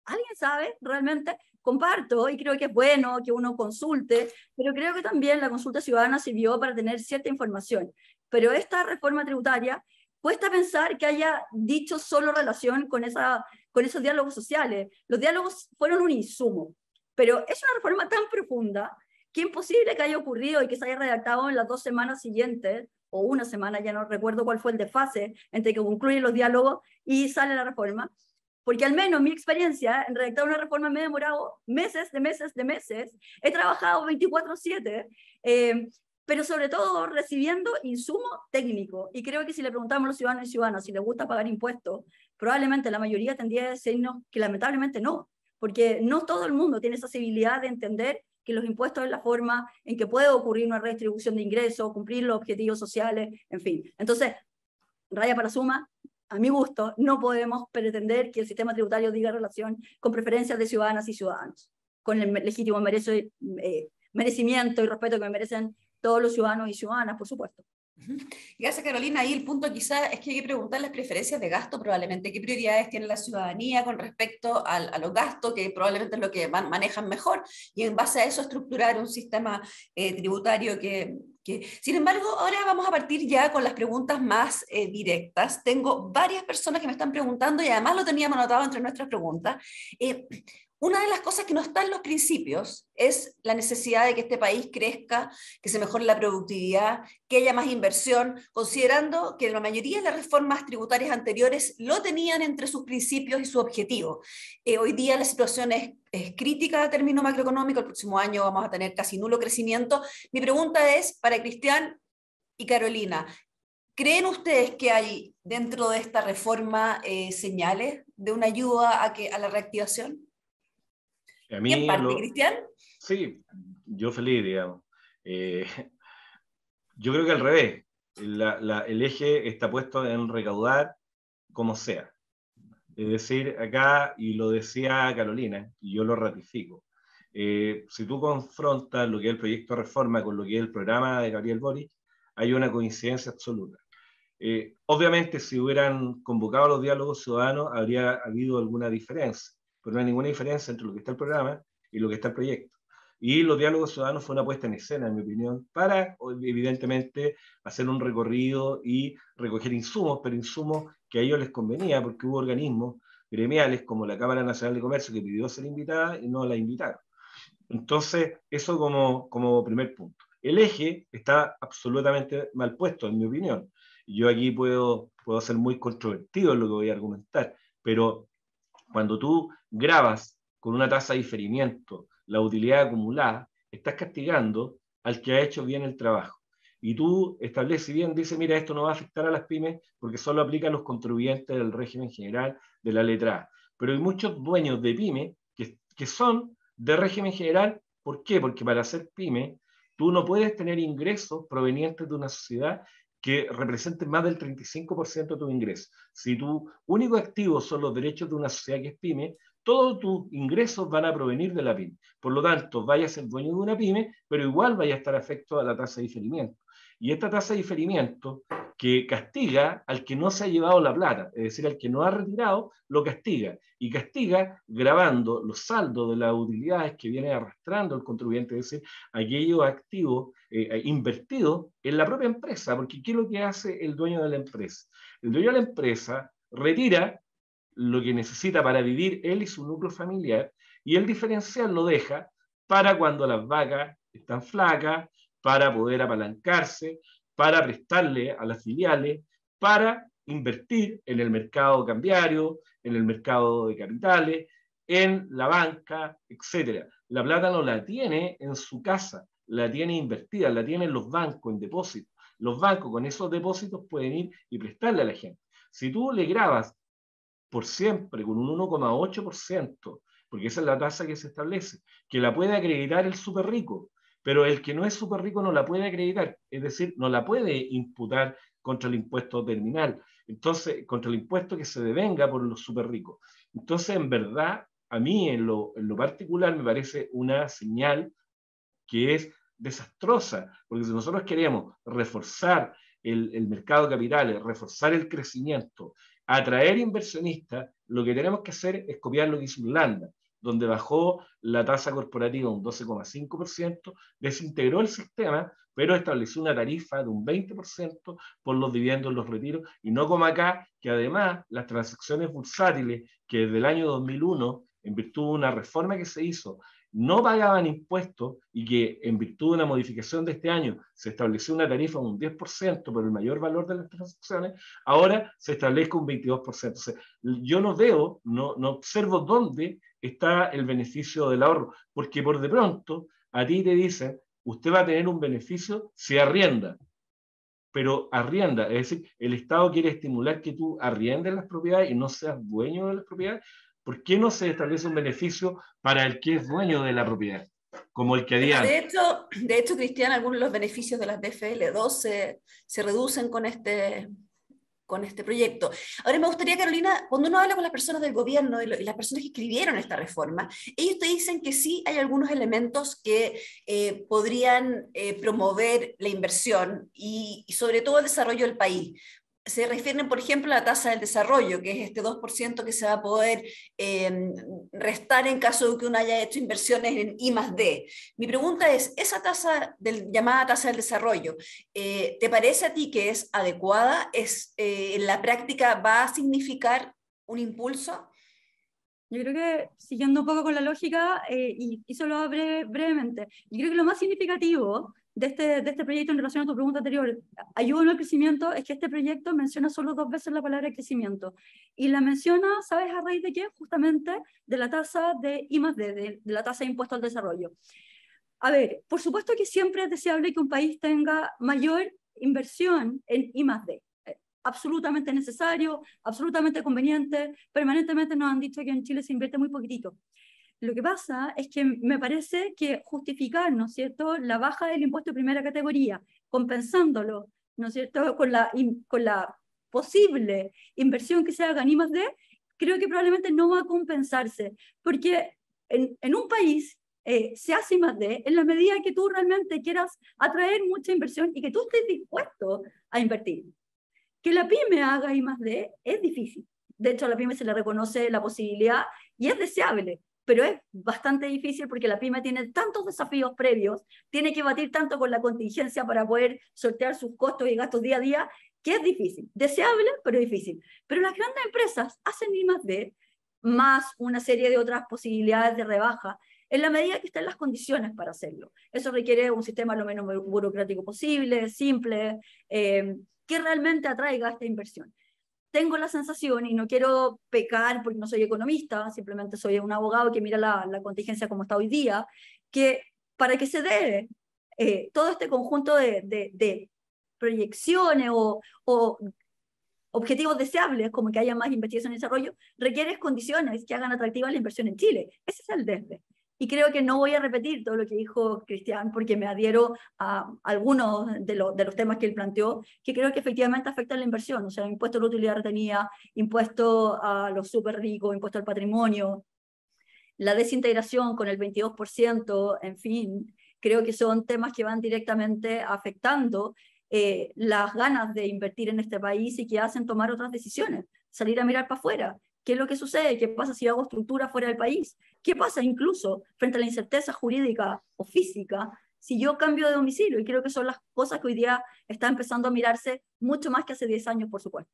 ¿Alguien sabe realmente? Comparto y creo que es bueno que uno consulte, pero creo que también la consulta ciudadana sirvió para tener cierta información. Pero esta reforma tributaria cuesta pensar que haya dicho solo relación con esos diálogos sociales. Los diálogos fueron un insumo, pero es una reforma tan profunda que es imposible que haya ocurrido y que se haya redactado en las 2 semanas siguientes, o una semana, ya no recuerdo cuál fue el desfase, entre que concluyen los diálogos y sale la reforma. Porque al menos mi experiencia en redactar una reforma me ha demorado meses. He trabajado 24/7, pero sobre todo recibiendo insumo técnico. Y creo que si le preguntamos a los ciudadanos y ciudadanas si les gusta pagar impuestos, probablemente la mayoría tendría a decirnos que lamentablemente no, porque no todo el mundo tiene esa sensibilidad de entender que los impuestos es la forma en que puede ocurrir una redistribución de ingresos, cumplir los objetivos sociales, en fin. Entonces, raya para suma, a mi gusto, no podemos pretender que el sistema tributario diga relación con preferencias de ciudadanas y ciudadanos, con el legítimo merecimiento y respeto que merecen todos los ciudadanos y ciudadanas, por supuesto.
Gracias, Carolina. Ahí el punto quizás es que hay que preguntar las preferencias de gasto, probablemente, qué prioridades tiene la ciudadanía con respecto a los gastos, que probablemente es lo que manejan mejor, y en base a eso estructurar un sistema tributario que... Sin embargo, ahora vamos a partir ya con las preguntas más directas. Tengo varias personas que me están preguntando y además lo teníamos anotado entre nuestras preguntas. Una de las cosas que no está en los principios es la necesidad de que este país crezca, que se mejore la productividad, que haya más inversión, considerando que la mayoría de las reformas tributarias anteriores lo tenían entre sus principios y su objetivo. Hoy día la situación es crítica a término macroeconómico, el próximo año vamos a tener casi nulo crecimiento. Mi pregunta es para Cristian y Carolina, ¿creen ustedes que hay dentro de esta reforma señales de una ayuda a la reactivación?
A mí
¿Quién parte, Cristian?
Sí, yo feliz, digamos. Yo creo que al revés. El eje está puesto en recaudar como sea. Es decir, acá, y lo decía Carolina, y yo lo ratifico, si tú confrontas lo que es el proyecto de reforma con lo que es el programa de Gabriel Boric, hay una coincidencia absoluta. Obviamente, si hubieran convocado los diálogos ciudadanos, habría habido alguna diferencia, pero no hay ninguna diferencia entre lo que está el programa y lo que está el proyecto. Y los diálogos ciudadanos fue una puesta en escena, en mi opinión, para, evidentemente, hacer un recorrido y recoger insumos, pero insumos que a ellos les convenía, porque hubo organismos gremiales como la Cámara Nacional de Comercio que pidió ser invitada y no la invitaron. Entonces, eso como primer punto. El eje está absolutamente mal puesto, en mi opinión. Yo aquí puedo ser muy controvertido en lo que voy a argumentar, pero cuando tú grabas con una tasa de diferimiento la utilidad acumulada, estás castigando al que ha hecho bien el trabajo. Y tú estableces bien, dice, mira, esto no va a afectar a las pymes porque solo aplica a los contribuyentes del régimen general de la letra A. Pero hay muchos dueños de pymes que son de régimen general. ¿Por qué? Porque para ser pyme, tú no puedes tener ingresos provenientes de una sociedad que representen más del 35% de tu ingreso. Si tu único activo son los derechos de una sociedad que es pyme, todos tus ingresos van a provenir de la pyme. Por lo tanto, vaya a ser dueño de una pyme, pero igual vaya a estar afecto a la tasa de diferimiento. Y esta tasa de diferimiento que castiga al que no se ha llevado la plata, es decir, al que no ha retirado, lo castiga. Y castiga grabando los saldos de las utilidades que viene arrastrando el contribuyente, es decir, aquellos activos invertidos en la propia empresa, porque ¿qué es lo que hace el dueño de la empresa? El dueño de la empresa retira lo que necesita para vivir él y su núcleo familiar, y el diferencial lo deja para cuando las vacas están flacas, para poder apalancarse, para prestarle a las filiales, para invertir en el mercado cambiario, en el mercado de capitales, en la banca, etc. La plata no la tiene en su casa, la tiene invertida, la tienen los bancos en depósitos. Los bancos con esos depósitos pueden ir y prestarle a la gente. Si tú le grabas por siempre con un 1,8%, porque esa es la tasa que se establece, que la puede acreditar el súper rico, pero el que no es súper rico no la puede acreditar, es decir, no la puede imputar contra el impuesto terminal, entonces, contra el impuesto que se devenga por los súper ricos. Entonces, en verdad, a mí en lo particular me parece una señal que es desastrosa, porque si nosotros queremos reforzar el mercado de capitales, reforzar el crecimiento, atraer inversionistas, lo que tenemos que hacer es copiar lo que hizo Irlanda, donde bajó la tasa corporativa un 12,5%, desintegró el sistema, pero estableció una tarifa de un 20% por los dividendos, los retiros, y no como acá, que además las transacciones bursátiles, que desde el año 2001, en virtud de una reforma que se hizo, no pagaban impuestos y que en virtud de una modificación de este año se estableció una tarifa de un 10% por el mayor valor de las transacciones, ahora se establezca un 22%. O sea, yo no veo, no observo dónde está el beneficio del ahorro, porque por de pronto a ti te dicen, usted va a tener un beneficio si arrienda, pero arrienda, es decir, el Estado quiere estimular que tú arriendes las propiedades y no seas dueño de las propiedades. ¿Por qué no se establece un beneficio para el que es dueño de la propiedad? Como el que había antes.
De hecho, Cristian, algunos de los beneficios de las DFL2 se reducen con este proyecto. Ahora me gustaría, Carolina, cuando uno habla con las personas del gobierno y las personas que escribieron esta reforma, ellos te dicen que sí hay algunos elementos que podrían promover la inversión y sobre todo el desarrollo del país. Se refieren, por ejemplo, a la tasa del desarrollo, que es este 2% que se va a poder restar en caso de que uno haya hecho inversiones en I+D. Mi pregunta es, ¿esa tasa llamada tasa del desarrollo, te parece a ti que es adecuada? ¿En la práctica va a significar un impulso?
Yo creo que, siguiendo un poco con la lógica, y solo brevemente, yo creo que lo más significativo de este proyecto en relación a tu pregunta anterior, ayuda en el crecimiento, es que este proyecto menciona solo 2 veces la palabra crecimiento. Y la menciona, ¿sabes a raíz de qué? Justamente de la tasa de I+D, de la tasa de impuesto al desarrollo. A ver, por supuesto que siempre es deseable que un país tenga mayor inversión en I+D. Absolutamente necesario, absolutamente conveniente. Permanentemente nos han dicho que en Chile se invierte muy poquitito. Lo que pasa es que me parece que justificar, ¿no es cierto?, la baja del impuesto de primera categoría, compensándolo, ¿no es cierto?, con la posible inversión que se haga en I+D, creo que probablemente no va a compensarse, porque en un país se hace I+D en la medida que tú realmente quieras atraer mucha inversión y que tú estés dispuesto a invertir. Que la pyme haga I+D es difícil. De hecho, a la pyme se le reconoce la posibilidad y es deseable, pero es bastante difícil porque la pyme tiene tantos desafíos previos, tiene que batir tanto con la contingencia para poder sortear sus costos y gastos día a día, que es difícil. Deseable, pero difícil. Pero las grandes empresas hacen I+D, más una serie de otras posibilidades de rebaja, en la medida que estén las condiciones para hacerlo. Eso requiere un sistema lo menos burocrático posible, simple, que realmente atraiga esta inversión. Tengo la sensación, y no quiero pecar porque no soy economista, simplemente soy un abogado que mira la contingencia como está hoy día, que para que se dé todo este conjunto de proyecciones o objetivos deseables, como que haya más investigación y desarrollo, requiere condiciones que hagan atractiva la inversión en Chile. Ese es el desde. Y creo que no voy a repetir todo lo que dijo Cristian, porque me adhiero a algunos de los temas que él planteó, que creo que efectivamente afectan la inversión, o sea, impuesto a la utilidad retenida, impuesto a los súper ricos, impuesto al patrimonio, la desintegración con el 22%, en fin, creo que son temas que van directamente afectando las ganas de invertir en este país y que hacen tomar otras decisiones, salir a mirar para afuera. ¿Qué es lo que sucede? ¿Qué pasa si hago estructura fuera del país? ¿Qué pasa incluso frente a la incerteza jurídica o física si yo cambio de domicilio? Y creo que son las cosas que hoy día están empezando a mirarse mucho más que hace 10 años, por supuesto.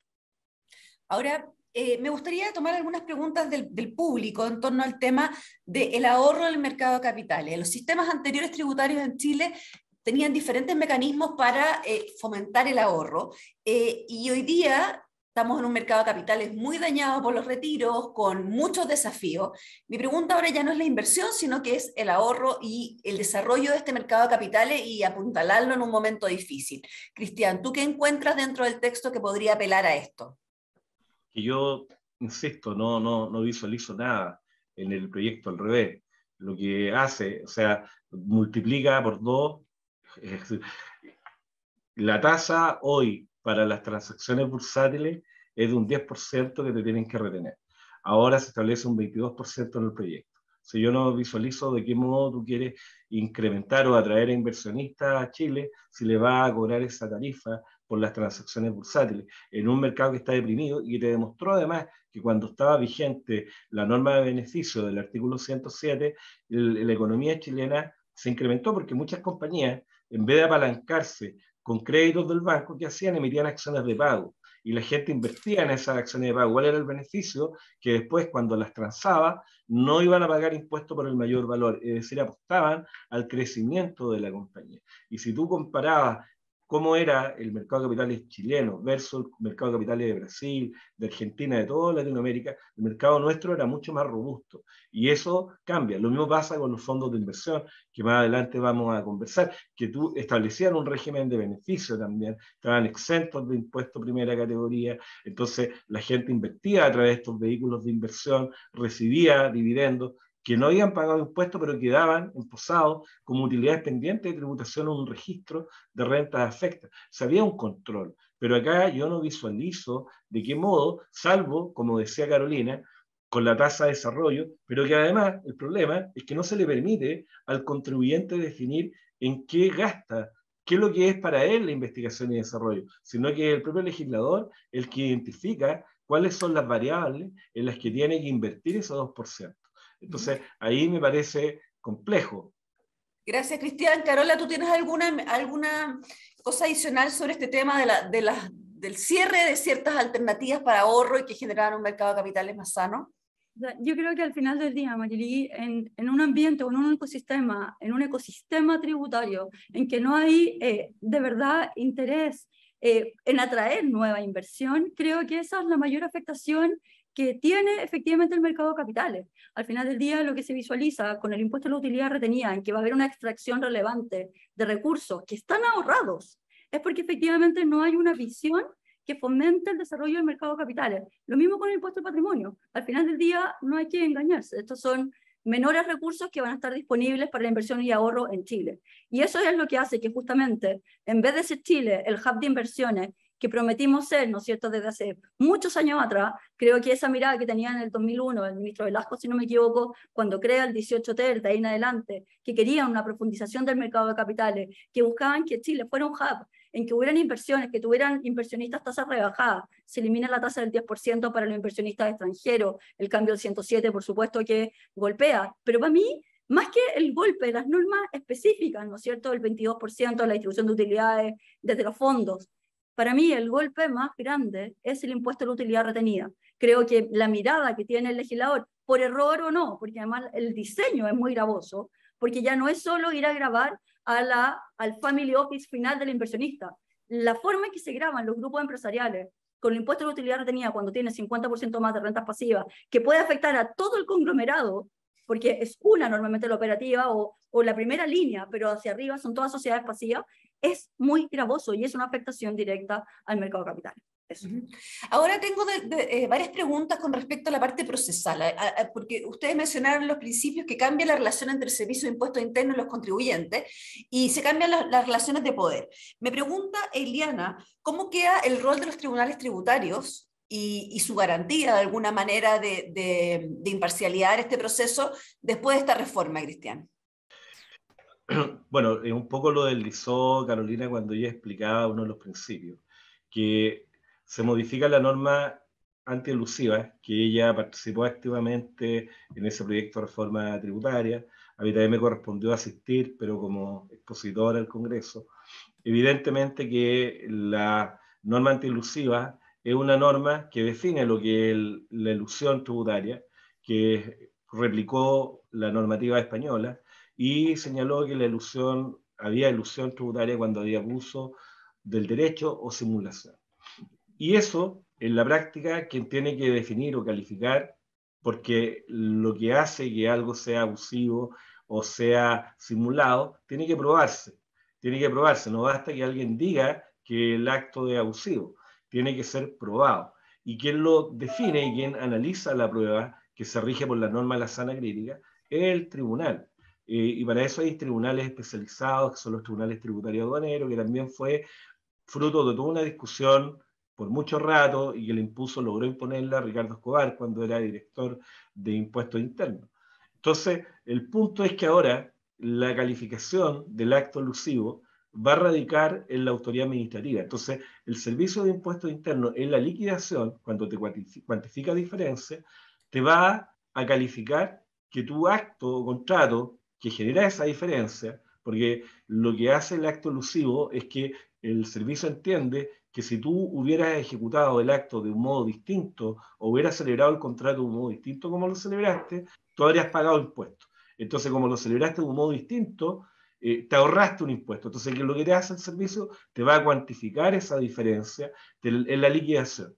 Ahora, me gustaría tomar algunas preguntas del público en torno al tema del ahorro del mercado de capitales. Los sistemas anteriores tributarios en Chile tenían diferentes mecanismos para fomentar el ahorro, y hoy día estamos en un mercado de capitales muy dañado por los retiros, con muchos desafíos. Mi pregunta ahora ya no es la inversión, sino que es el ahorro y el desarrollo de este mercado de capitales y apuntalarlo en un momento difícil. Cristian, ¿tú qué encuentras dentro del texto que podría apelar a esto?
Que yo, insisto, no visualizo nada en el proyecto, al revés. Lo que hace, o sea, multiplica por 2. La tasa hoy para las transacciones bursátiles es de un 10% que te tienen que retener. Ahora se establece un 22% en el proyecto. Si yo no visualizo de qué modo tú quieres incrementar o atraer a inversionistas a Chile, si le va a cobrar esa tarifa por las transacciones bursátiles, en un mercado que está deprimido y que te demostró además que cuando estaba vigente la norma de beneficio del artículo 107, la economía chilena se incrementó porque muchas compañías, en vez de apalancarse con créditos del banco, ¿qué hacían? Emitían acciones de pago. Y la gente invertía en esas acciones de pago. ¿Cuál era el beneficio? Que después, cuando las transaba, no iban a pagar impuestos por el mayor valor. Es decir, apostaban al crecimiento de la compañía. Y si tú comparabas cómo era el mercado de capitales chileno versus el mercado de capitales de Brasil, de Argentina, de toda Latinoamérica, el mercado nuestro era mucho más robusto. Y eso cambia. Lo mismo pasa con los fondos de inversión, que más adelante vamos a conversar, que tú establecían un régimen de beneficio también, estaban exentos de impuesto primera categoría, entonces la gente invertía a través de estos vehículos de inversión, recibía dividendos, que no habían pagado impuestos, pero quedaban emposados como utilidades pendientes de tributación en un registro de rentas afectas. O sea, había un control, pero acá yo no visualizo de qué modo, salvo, como decía Carolina, con la tasa de desarrollo, pero que además el problema es que no se le permite al contribuyente definir en qué gasta, qué es lo que es para él la investigación y desarrollo, sino que el propio legislador el que identifica cuáles son las variables en las que tiene que invertir ese 2%. Entonces, ahí me parece complejo.
Gracias, Cristian. Carola, ¿tú tienes alguna cosa adicional sobre este tema del cierre de ciertas alternativas para ahorro y que generaran un mercado de capitales más sano?
Yo creo que al final del día, Mayeli, en un ambiente o en un ecosistema tributario en que no hay de verdad interés en atraer nueva inversión, creo que esa es la mayor afectación que tiene efectivamente el mercado de capitales. Al final del día, lo que se visualiza con el impuesto a la utilidad retenida, en que va a haber una extracción relevante de recursos que están ahorrados, es porque efectivamente no hay una visión que fomente el desarrollo del mercado de capitales. Lo mismo con el impuesto al patrimonio. Al final del día no hay que engañarse. Estos son menores recursos que van a estar disponibles para la inversión y ahorro en Chile. Y eso es lo que hace que justamente, en vez de ser Chile el hub de inversiones que prometimos ser, ¿no es cierto?, desde hace muchos años atrás, creo que esa mirada que tenía en el 2001 el ministro Velasco, si no me equivoco, cuando crea el 18TER, de ahí en adelante, que querían una profundización del mercado de capitales, que buscaban que Chile fuera un hub, en que hubieran inversiones, que tuvieran inversionistas tasas rebajadas, se elimina la tasa del 10% para los inversionistas extranjeros, el cambio del 107, por supuesto, que golpea, pero para mí, más que el golpe, las normas específicas, ¿no es cierto?, el 22%, la distribución de utilidades desde los fondos, para mí el golpe más grande es el impuesto a la utilidad retenida. Creo que la mirada que tiene el legislador, por error o no, porque además el diseño es muy gravoso, porque ya no es solo ir a grabar al family office final del inversionista. La forma en que se graban los grupos empresariales con el impuesto a la utilidad retenida cuando tiene 50% más de rentas pasivas, que puede afectar a todo el conglomerado, porque es una normalmente la operativa o la primera línea, pero hacia arriba son todas sociedades pasivas, es muy gravoso y es una afectación directa al mercado de capitales. Eso.
Ahora tengo varias preguntas con respecto a la parte procesal, porque ustedes mencionaron en los principios que cambia la relación entre el Servicio de Impuestos Internos y los contribuyentes y se cambian las relaciones de poder. Me pregunta Eliana, ¿cómo queda el rol de los tribunales tributarios y su garantía de alguna manera de imparcialidad en este proceso después de esta reforma, Cristian?
Bueno, un poco lo deslizó Carolina cuando ella explicaba uno de los principios, que se modifica la norma antielusiva, que ella participó activamente en ese proyecto de reforma tributaria. A mí también me correspondió asistir, pero como expositora al Congreso. Evidentemente que la norma antielusiva es una norma que define lo que es la elusión tributaria, que replicó la normativa española, y señaló que había elusión tributaria cuando había abuso del derecho o simulación. Y eso, en la práctica, quien tiene que definir o calificar, porque lo que hace que algo sea abusivo o sea simulado, tiene que probarse. Tiene que probarse, no basta que alguien diga que el acto es abusivo, tiene que ser probado. Y quien lo define y quien analiza la prueba, que se rige por la norma de la sana crítica, es el tribunal. Y para eso hay tribunales especializados, que son los tribunales tributarios aduaneros, que también fue fruto de toda una discusión por mucho rato y que logró imponerla a Ricardo Escobar cuando era director de Impuestos Internos. Entonces, el punto es que ahora la calificación del acto elusivo va a radicar en la autoridad administrativa. Entonces, el Servicio de Impuestos Internos en la liquidación, cuando te cuantifica diferencia, te va a calificar que tu acto o contrato que genera esa diferencia, porque lo que hace el acto elusivo es que el servicio entiende que si tú hubieras ejecutado el acto de un modo distinto o hubieras celebrado el contrato de un modo distinto como lo celebraste, tú habrías pagado impuestos. Entonces, como lo celebraste de un modo distinto, te ahorraste un impuesto. Entonces, lo que te hace el servicio te va a cuantificar esa diferencia en la liquidación.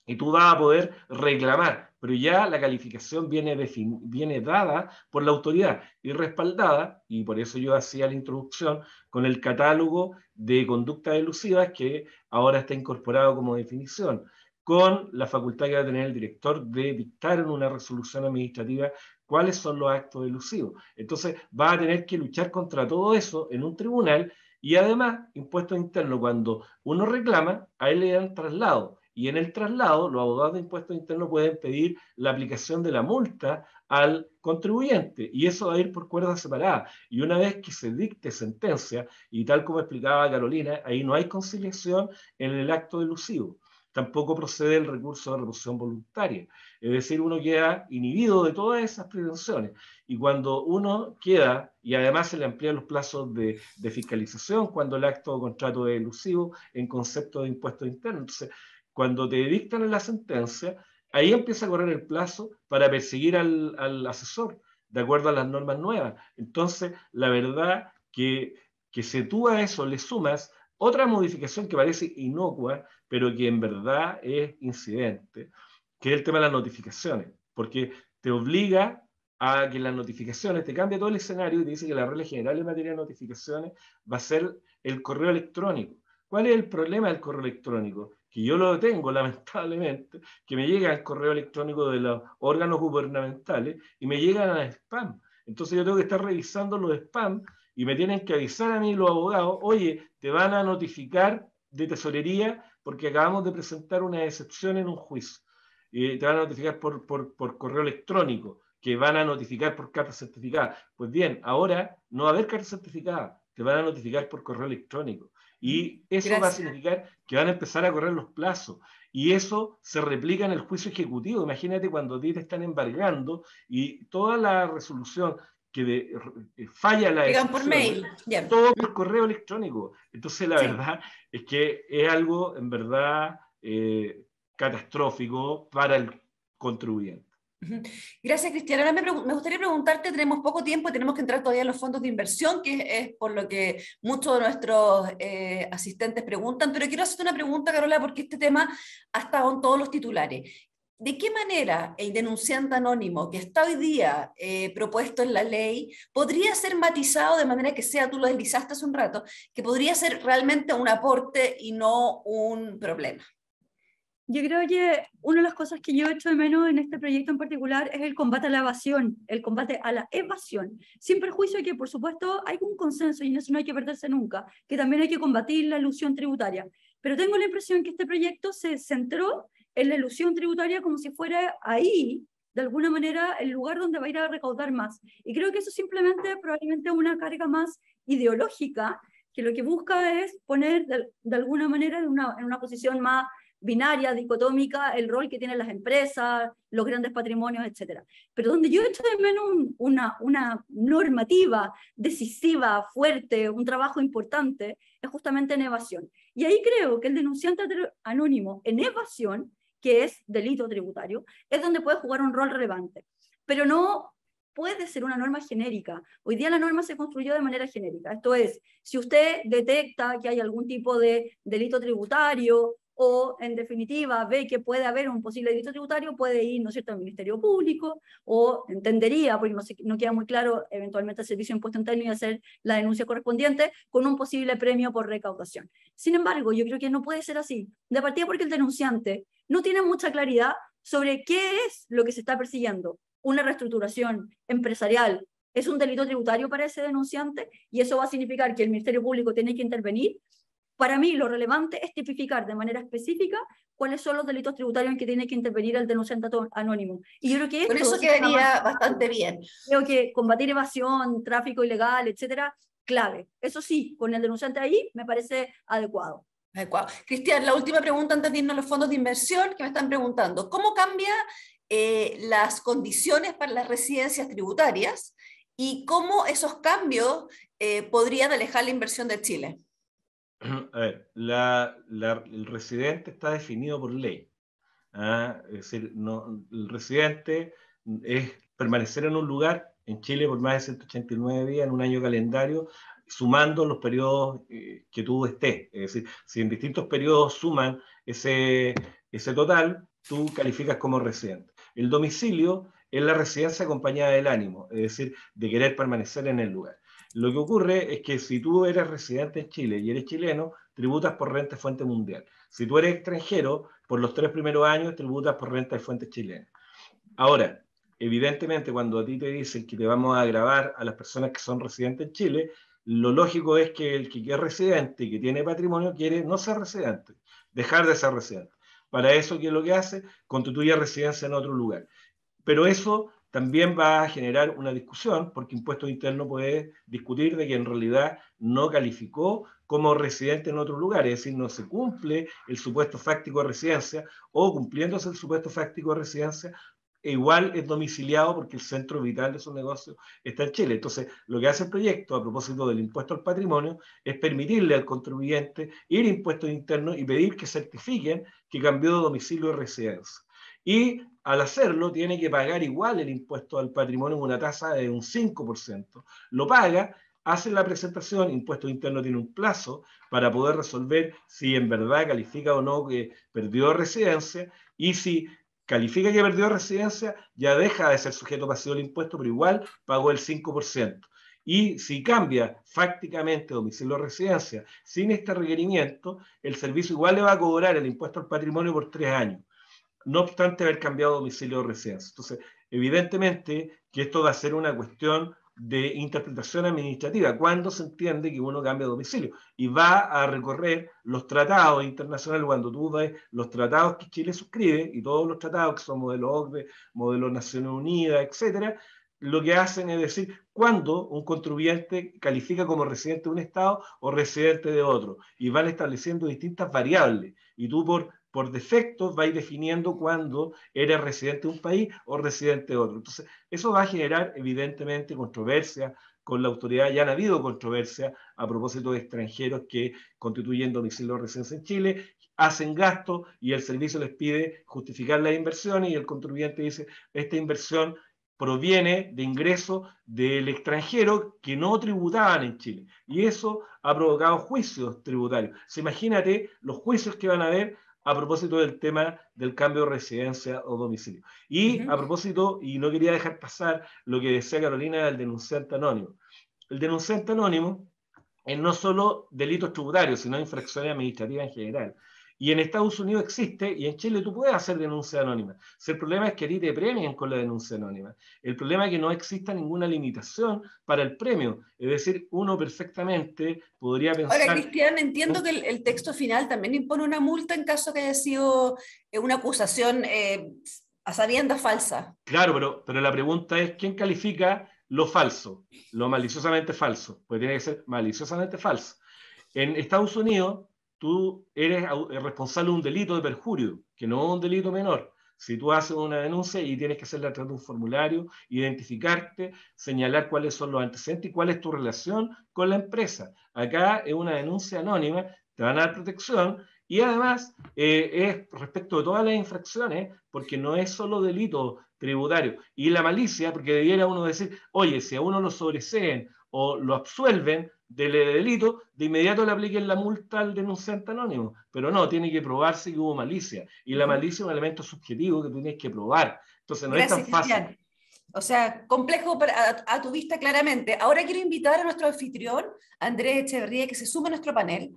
Y tú vas a poder reclamar, pero ya la calificación viene dada por la autoridad y respaldada, y por eso yo hacía la introducción con el catálogo de conductas elusivas que ahora está incorporado como definición, con la facultad que va a tener el director de dictar en una resolución administrativa cuáles son los actos elusivos. Entonces va a tener que luchar contra todo eso en un tribunal, y además, Impuestos Internos, cuando uno reclama, a él le dan traslado. Y en el traslado, los abogados de impuestos internos pueden pedir la aplicación de la multa al contribuyente, y eso va a ir por cuerdas separadas. Y una vez que se dicte sentencia, y tal como explicaba Carolina, ahí no hay conciliación en el acto elusivo. Tampoco procede el recurso de reposición voluntaria. Es decir, uno queda inhibido de todas esas prevenciones. Y cuando uno queda, y además se le amplían los plazos de fiscalización cuando el acto o contrato es elusivo en concepto de impuestos internos. Entonces, cuando te dictan la sentencia, ahí empieza a correr el plazo para perseguir al asesor, de acuerdo a las normas nuevas. Entonces, la verdad que si tú a eso le sumas otra modificación que parece inocua, pero que en verdad es incidente, que es el tema de las notificaciones, porque te obliga a que las notificaciones, te cambia todo el escenario y te dice que la regla general en materia de notificaciones va a ser el correo electrónico. ¿Cuál es el problema del correo electrónico? que yo lo tengo lamentablemente, que me llega al correo electrónico de los órganos gubernamentales y me llegan a spam. Entonces yo tengo que estar revisando los spam y me tienen que avisar a mí los abogados, oye, te van a notificar de tesorería porque acabamos de presentar una excepción en un juicio. Te van a notificar por correo electrónico, que van a notificar por carta certificada. Pues bien, ahora no va a haber carta certificada, te van a notificar por correo electrónico. Y eso va a significar que van a empezar a correr los plazos. Y eso se replica en el juicio ejecutivo. Imagínate cuando a ti te están embargando y toda la resolución que falla la
llegan por mail,
todo por correo electrónico. Entonces la verdad es que es algo en verdad catastrófico para el contribuyente.
Gracias, Cristian. Ahora me gustaría preguntarte, tenemos poco tiempo, tenemos que entrar todavía en los fondos de inversión, que es por lo que muchos de nuestros asistentes preguntan, pero quiero hacerte una pregunta, Carola, porque este tema ha estado en todos los titulares. ¿De qué manera el denunciante anónimo que está hoy día propuesto en la ley podría ser matizado de manera que sea, tú lo deslizaste hace un rato, que podría ser realmente un aporte y no un problema?
Yo creo que una de las cosas que yo echo de menos en este proyecto en particular es el combate a la evasión, el combate a la evasión, sin perjuicio de que, por supuesto, hay un consenso y en eso no hay que perderse nunca, que también hay que combatir la elusión tributaria. Pero tengo la impresión que este proyecto se centró en la elusión tributaria como si fuera ahí, de alguna manera, el lugar donde va a ir a recaudar más. Y creo que eso simplemente probablemente una carga más ideológica, que lo que busca es poner de alguna manera en una posición más binaria, dicotómica, el rol que tienen las empresas, los grandes patrimonios, etc. Pero donde yo echo de menos una normativa decisiva, fuerte, un trabajo importante, es justamente en evasión. Y ahí creo que el denunciante anónimo en evasión, que es delito tributario, es donde puede jugar un rol relevante. Pero no puede ser una norma genérica. Hoy día la norma se construyó de manera genérica. Esto es, si usted detecta que hay algún tipo de delito tributario o, en definitiva, ve que puede haber un posible delito tributario, puede ir, ¿no es cierto?, al Ministerio Público, o entendería, porque no queda muy claro, eventualmente al Servicio de Impuesto Interno y hacer la denuncia correspondiente con un posible premio por recaudación. Sin embargo, yo creo que no puede ser así, de partida porque el denunciante no tiene mucha claridad sobre qué es lo que se está persiguiendo. Una reestructuración empresarial es un delito tributario para ese denunciante y eso va a significar que el Ministerio Público tiene que intervenir. Para mí lo relevante es tipificar de manera específica cuáles son los delitos tributarios en que tiene que intervenir el denunciante anónimo. Y yo creo que
por eso quedaría bastante bien.
Creo que combatir evasión, tráfico ilegal, etcétera, clave. Eso sí, con el denunciante ahí me parece adecuado.
Adecuado. Cristian, la última pregunta antes de irnos a los fondos de inversión que me están preguntando. ¿Cómo cambia las condiciones para las residencias tributarias y cómo esos cambios podrían alejar la inversión de Chile?
A ver, el residente está definido por ley. Es decir, el residente es permanecer en un lugar en Chile por más de 189 días en un año calendario, sumando los periodos que tú estés. Es decir, si en distintos periodos suman ese total, tú calificas como residente. El domicilio es la residencia acompañada del ánimo, es decir, de querer permanecer en el lugar. Lo que ocurre es que si tú eres residente en Chile y eres chileno, tributas por renta de fuente mundial. Si tú eres extranjero, por los 3 primeros años tributas por renta de fuente chilena. Ahora, evidentemente, cuando a ti te dicen que te vamos a gravar a las personas que son residentes en Chile, lo lógico es que el que es residente y que tiene patrimonio quiere no ser residente, dejar de ser residente. Para eso, ¿qué es lo que hace? Constituye residencia en otro lugar. Pero eso también va a generar una discusión, porque Impuesto Interno puede discutir de que en realidad no calificó como residente en otro lugar, es decir, no se cumple el supuesto fáctico de residencia, o cumpliéndose el supuesto fáctico de residencia, igual es domiciliado porque el centro vital de su negocio está en Chile. Entonces, lo que hace el proyecto, a propósito del impuesto al patrimonio, es permitirle al contribuyente ir a Impuestos Internos y pedir que certifiquen que cambió de domicilio de residencia. Y al hacerlo tiene que pagar igual el impuesto al patrimonio en una tasa de un 5%. Lo paga, hace la presentación, Impuesto Interno tiene un plazo para poder resolver si en verdad califica o no que perdió residencia, y si califica que perdió residencia, ya deja de ser sujeto pasivo al impuesto, pero igual pagó el 5%. Y si cambia fácticamente domicilio o residencia sin este requerimiento, el servicio igual le va a cobrar el impuesto al patrimonio por 3 años, no obstante haber cambiado domicilio o residencia. Entonces, evidentemente que esto va a ser una cuestión de interpretación administrativa, cuando se entiende que uno cambia de domicilio, y va a recorrer los tratados internacionales. Cuando tú ves los tratados que Chile suscribe, y todos los tratados que son modelo OCDE, modelo Naciones Unidas, etcétera, lo que hacen es decir cuándo un contribuyente califica como residente de un estado o residente de otro, y van estableciendo distintas variables, y tú por defecto vais definiendo cuándo eres residente de un país o residente de otro. Entonces, eso va a generar evidentemente controversia con la autoridad. Ya han habido controversia a propósito de extranjeros que constituyen domicilio de residencia en Chile, hacen gastos y el servicio les pide justificar las inversiones, y el contribuyente dice, esta inversión proviene de ingresos del extranjero que no tributaban en Chile. Y eso ha provocado juicios tributarios. Imagínate los juicios que van a haber a propósito del tema del cambio de residencia o domicilio. Y a propósito, y no quería dejar pasar lo que decía Carolina del denunciante anónimo. El denunciante anónimo es no solo delitos tributarios, sino infracciones administrativas en general. Y en Estados Unidos existe, y en Chile tú puedes hacer denuncia anónima. Si el problema es que a ti te premien con la denuncia anónima. El problema es que no exista ninguna limitación para el premio. Es decir, uno perfectamente podría pensar...
Ahora, Cristian, entiendo que el texto final también impone una multa en caso que haya sido una acusación a sabiendas falsa.
Claro, pero la pregunta es, ¿quién califica lo falso, lo maliciosamente falso? Pues tiene que ser maliciosamente falso. En Estados Unidos, tú eres responsable de un delito de perjurio, que no es un delito menor. Si tú haces una denuncia y tienes que hacerla a través de un formulario, identificarte, señalar cuáles son los antecedentes y cuál es tu relación con la empresa. Acá es una denuncia anónima, te van a dar protección, y además es respecto de todas las infracciones, porque no es solo delito tributario. Y la malicia, porque debiera uno decir, oye, si a uno lo sobreseen o lo absuelven del delito, de inmediato le apliquen la multa al denunciante anónimo. Pero no, tiene que probarse que hubo malicia. Y la malicia es un elemento subjetivo que tú tienes que probar. Entonces no
Gracias,
es tan fácil.
Cristian. O sea, complejo a tu vista claramente. Ahora quiero invitar a nuestro anfitrión, Andrés Echeverría, que se sume a nuestro panel,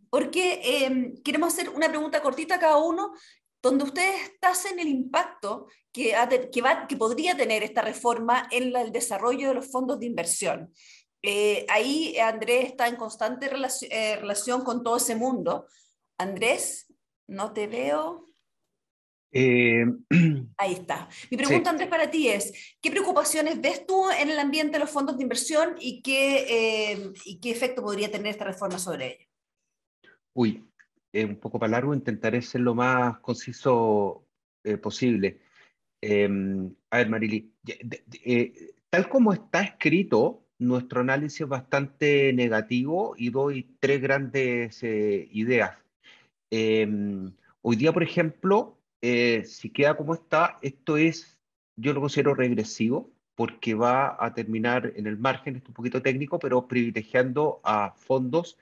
porque queremos hacer una pregunta cortita a cada uno, donde ustedes tasen el impacto que podría tener esta reforma en el desarrollo de los fondos de inversión. Ahí Andrés está en constante relación con todo ese mundo. Andrés, no te veo. Ahí está. Mi pregunta,
Sí.
Andrés, para ti es, ¿qué preocupaciones ves tú en el ambiente de los fondos de inversión y qué efecto podría tener esta reforma sobre ellos?
Uy, un poco para largo, intentaré ser lo más conciso posible. A ver, Marily, tal como está escrito, nuestro análisis es bastante negativo y doy tres grandes ideas. Hoy día, por ejemplo, si queda como está, yo lo considero regresivo porque va a terminar en el margen, esto es un poquito técnico, pero privilegiando a fondos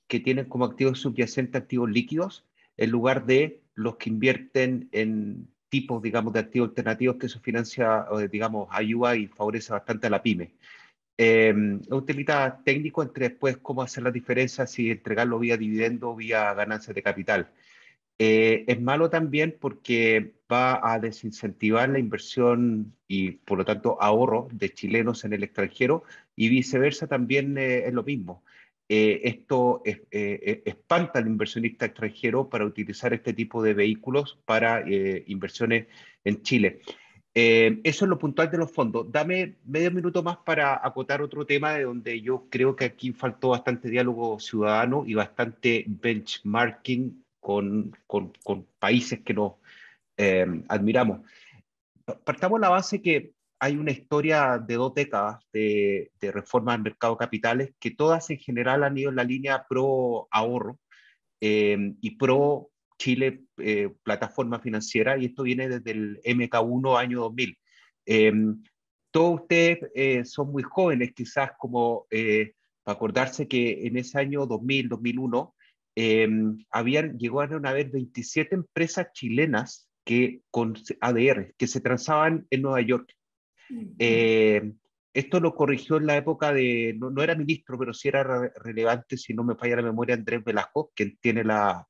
que tienen como activos subyacentes activos líquidos en lugar de los que invierten en tipos, digamos, de activos alternativos que eso financia, o digamos, ayuda y favorece bastante a la pyme. Utilidad técnico entre después cómo hacer la diferencia si entregarlo vía dividendo o vía ganancias de capital. Es malo también porque va a desincentivar la inversión y por lo tanto ahorro de chilenos en el extranjero, y viceversa también es lo mismo. Esto espanta al inversionista extranjero para utilizar este tipo de vehículos para inversiones en Chile. Eso es lo puntual de los fondos. Dame medio minuto más para acotar otro tema de donde yo creo que aquí faltó bastante diálogo ciudadano y bastante benchmarking con países que nos admiramos. Partamos de la base que hay una historia de 2 décadas de reformas al mercado de capitales que todas en general han ido en la línea pro ahorro y pro Chile plataforma financiera, y esto viene desde el MK1 año 2000. Eh, Todos ustedes son muy jóvenes, quizás como para acordarse que en ese año 2000, 2001, llegaron a haber 27 empresas chilenas con ADR que se transaban en Nueva York. Esto lo corrigió en la época de, no era ministro, pero sí era relevante, si no me falla la memoria, Andrés Velasco, que tiene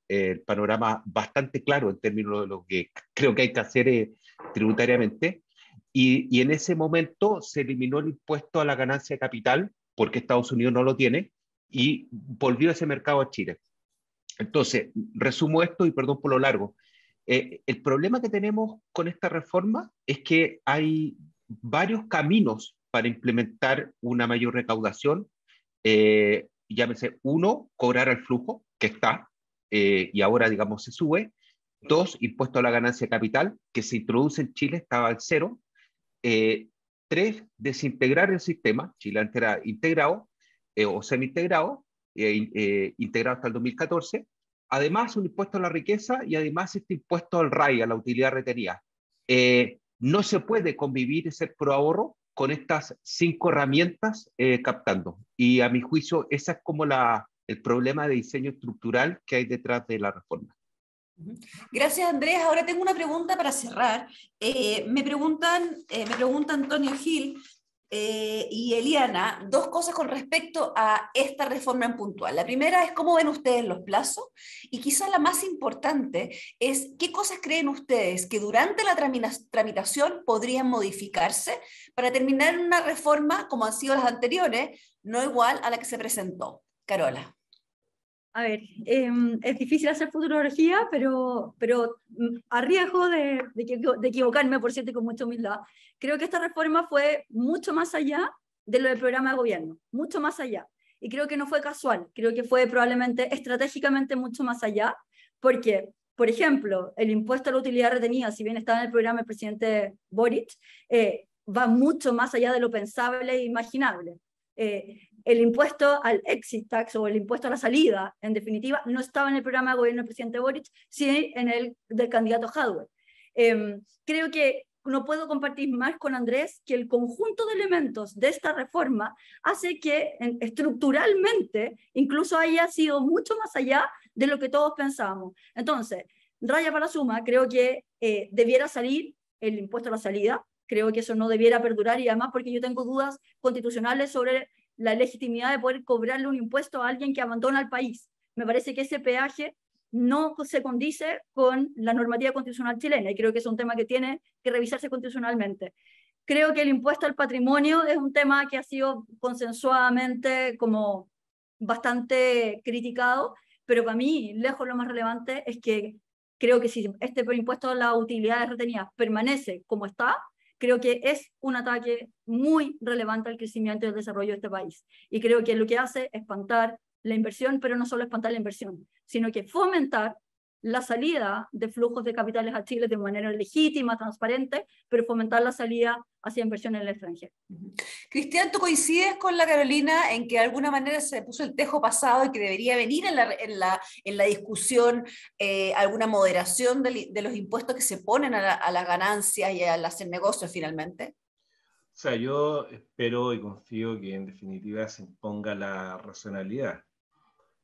el panorama bastante claro en términos de lo que creo que hay que hacer tributariamente. Y en ese momento se eliminó el impuesto a la ganancia de capital, porque Estados Unidos no lo tiene, y volvió ese mercado a Chile. Entonces, resumo esto y perdón por lo largo. El problema que tenemos con esta reforma es que hay varios caminos para implementar una mayor recaudación. Llámese, uno, cobrar al flujo, que está, y ahora, digamos, se sube. Dos, impuesto a la ganancia de capital, que se introduce en Chile, estaba al cero. Tres, desintegrar el sistema. Chile antes era integrado o semi-integrado, integrado hasta el 2014. Además, un impuesto a la riqueza y además este impuesto al RAI, a la utilidad retenida. No se puede convivir y ser pro ahorro con estas 5 herramientas captando. Y a mi juicio, ese es como el problema de diseño estructural que hay detrás de la reforma.
Gracias, Andrés. Ahora tengo una pregunta para cerrar. Me pregunta Antonio Gil y Eliana dos cosas con respecto a esta reforma en puntual. La primera es cómo ven ustedes los plazos y quizá la más importante es qué cosas creen ustedes que durante la tramitación podrían modificarse para terminar en una reforma como han sido las anteriores, no igual a la que se presentó. Carola.
A ver, es difícil hacer futurología, pero a riesgo de equivocarme, por cierto, y con mucha humildad, creo que esta reforma fue mucho más allá de lo del programa de gobierno, mucho más allá. Y creo que no fue casual, creo que fue probablemente estratégicamente mucho más allá, porque, por ejemplo, el impuesto a la utilidad retenida, si bien estaba en el programa del presidente Boric, va mucho más allá de lo pensable e imaginable. El impuesto al exit tax o el impuesto a la salida, en definitiva, no estaba en el programa de gobierno del presidente Boric, sino en el del candidato Jadwe. Creo que no puedo compartir más con Andrés que el conjunto de elementos de esta reforma hace que estructuralmente incluso haya sido mucho más allá de lo que todos pensábamos. Entonces, raya para la suma, creo que debiera salir el impuesto a la salida, creo que eso no debiera perdurar y además porque yo tengo dudas constitucionales sobre la legitimidad de poder cobrarle un impuesto a alguien que abandona el país. Me parece que ese peaje no se condice con la normativa constitucional chilena y creo que es un tema que tiene que revisarse constitucionalmente. Creo que el impuesto al patrimonio es un tema que ha sido consensuadamente como bastante criticado, pero para mí, lejos lo más relevante es que creo que si este impuesto a las utilidades retenidas permanece como está, creo que es un ataque muy relevante al crecimiento y al desarrollo de este país. Y creo que lo que hace es espantar la inversión, pero no solo espantar la inversión, sino que fomentar la salida de flujos de capitales a Chile de manera legítima, transparente, pero fomentar la salida hacia inversión en el extranjero.
Cristian, ¿tú coincides con la Carolina en que de alguna manera se puso el tejo pasado y que debería venir en la discusión alguna moderación de los impuestos que se ponen a las ganancias y al hacer negocios finalmente?
O sea, yo espero y confío que en definitiva se imponga la racionalidad,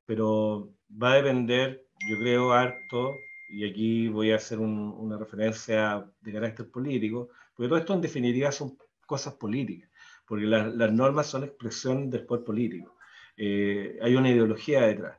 pero va a depender, yo creo, harto, y aquí voy a hacer una referencia de carácter político, porque todo esto en definitiva son cosas políticas, porque las normas son expresión del poder político. Hay una ideología detrás.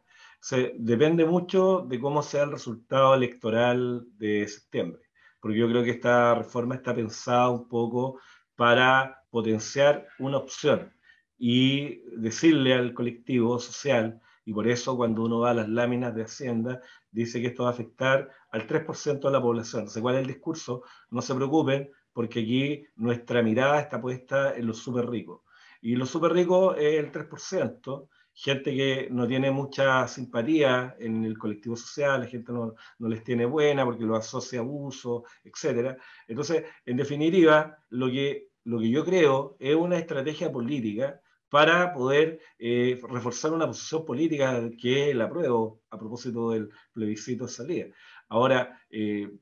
Depende mucho de cómo sea el resultado electoral de septiembre, porque yo creo que esta reforma está pensada un poco para potenciar una opción y decirle al colectivo social, y por eso cuando uno va a las láminas de Hacienda, dice que esto va a afectar al 3% de la población. Entonces, ¿cuál es el discurso? No se preocupen, porque aquí nuestra mirada está puesta en los súper ricos. Y los súper ricos es el 3%, gente que no tiene mucha simpatía en el colectivo social, la gente no les tiene buena porque lo asocia a abuso, etc. Entonces, en definitiva, lo que yo creo es una estrategia política para poder reforzar una posición política que es el apruebo a propósito del plebiscito de salida. Ahora,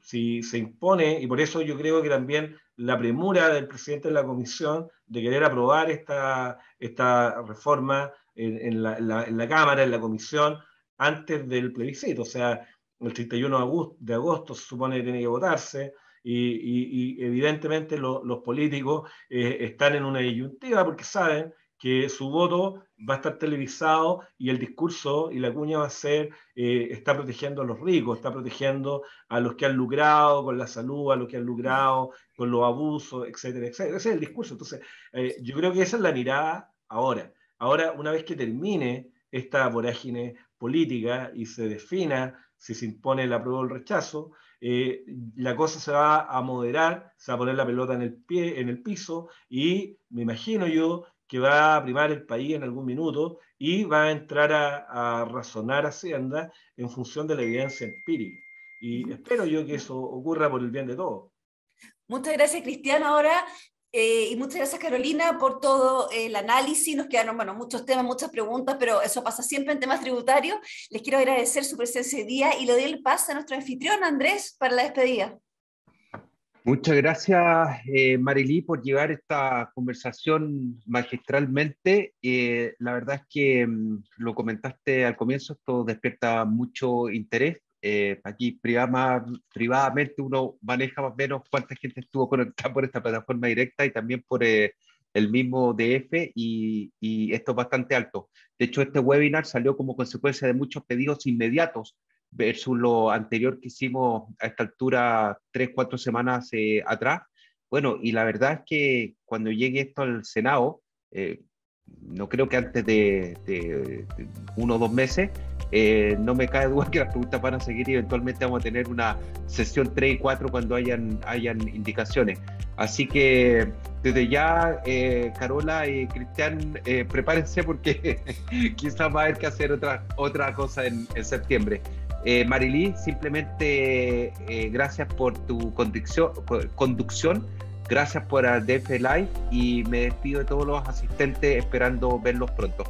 si se impone, y por eso yo creo que también la premura del presidente de la comisión de querer aprobar esta reforma en la Cámara, en la comisión, antes del plebiscito, o sea, el 31 de agosto se supone que tiene que votarse, y evidentemente los políticos están en una disyuntiva porque saben que su voto va a estar televisado y el discurso y la cuña va a ser, está protegiendo a los ricos, está protegiendo a los que han lucrado con la salud, a los que han lucrado con los abusos, etcétera, etcétera. Ese es el discurso. Entonces, yo creo que esa es la mirada ahora. Ahora, una vez que termine esta vorágine política y se defina si se impone el apruebo o el rechazo, la cosa se va a moderar, se va a poner la pelota en el piso y me imagino yo que va a primar el país en algún minuto y va a entrar a razonar Hacienda en función de la evidencia empírica. Y espero yo que eso ocurra por el bien de todos.
Muchas gracias, Cristian. Ahora, y muchas gracias, Carolina, por todo el análisis. Nos quedaron, bueno, muchos temas, muchas preguntas, pero eso pasa siempre en temas tributarios. Les quiero agradecer su presencia hoy día y le doy el pase a nuestro anfitrión, Andrés, para la despedida.
Muchas gracias, Marilí, por llevar esta conversación magistralmente. La verdad es que lo comentaste al comienzo, esto despierta mucho interés. Aquí privadamente uno maneja más o menos cuánta gente estuvo conectada por esta plataforma directa y también por el mismo DF y esto es bastante alto. De hecho, este webinar salió como consecuencia de muchos pedidos inmediatos versus lo anterior que hicimos a esta altura 3-4 semanas atrás. Bueno, y la verdad es que cuando llegue esto al Senado, no creo que antes de 1 o 2 meses, no me cae duda que las preguntas van a seguir y eventualmente vamos a tener una sesión 3 y 4 cuando hayan indicaciones. Así que desde ya, Carola y Cristian, prepárense porque quizás va a haber que hacer otra cosa en septiembre. Marilí, simplemente gracias por tu conducción, gracias por DF Live y me despido de todos los asistentes esperando verlos pronto.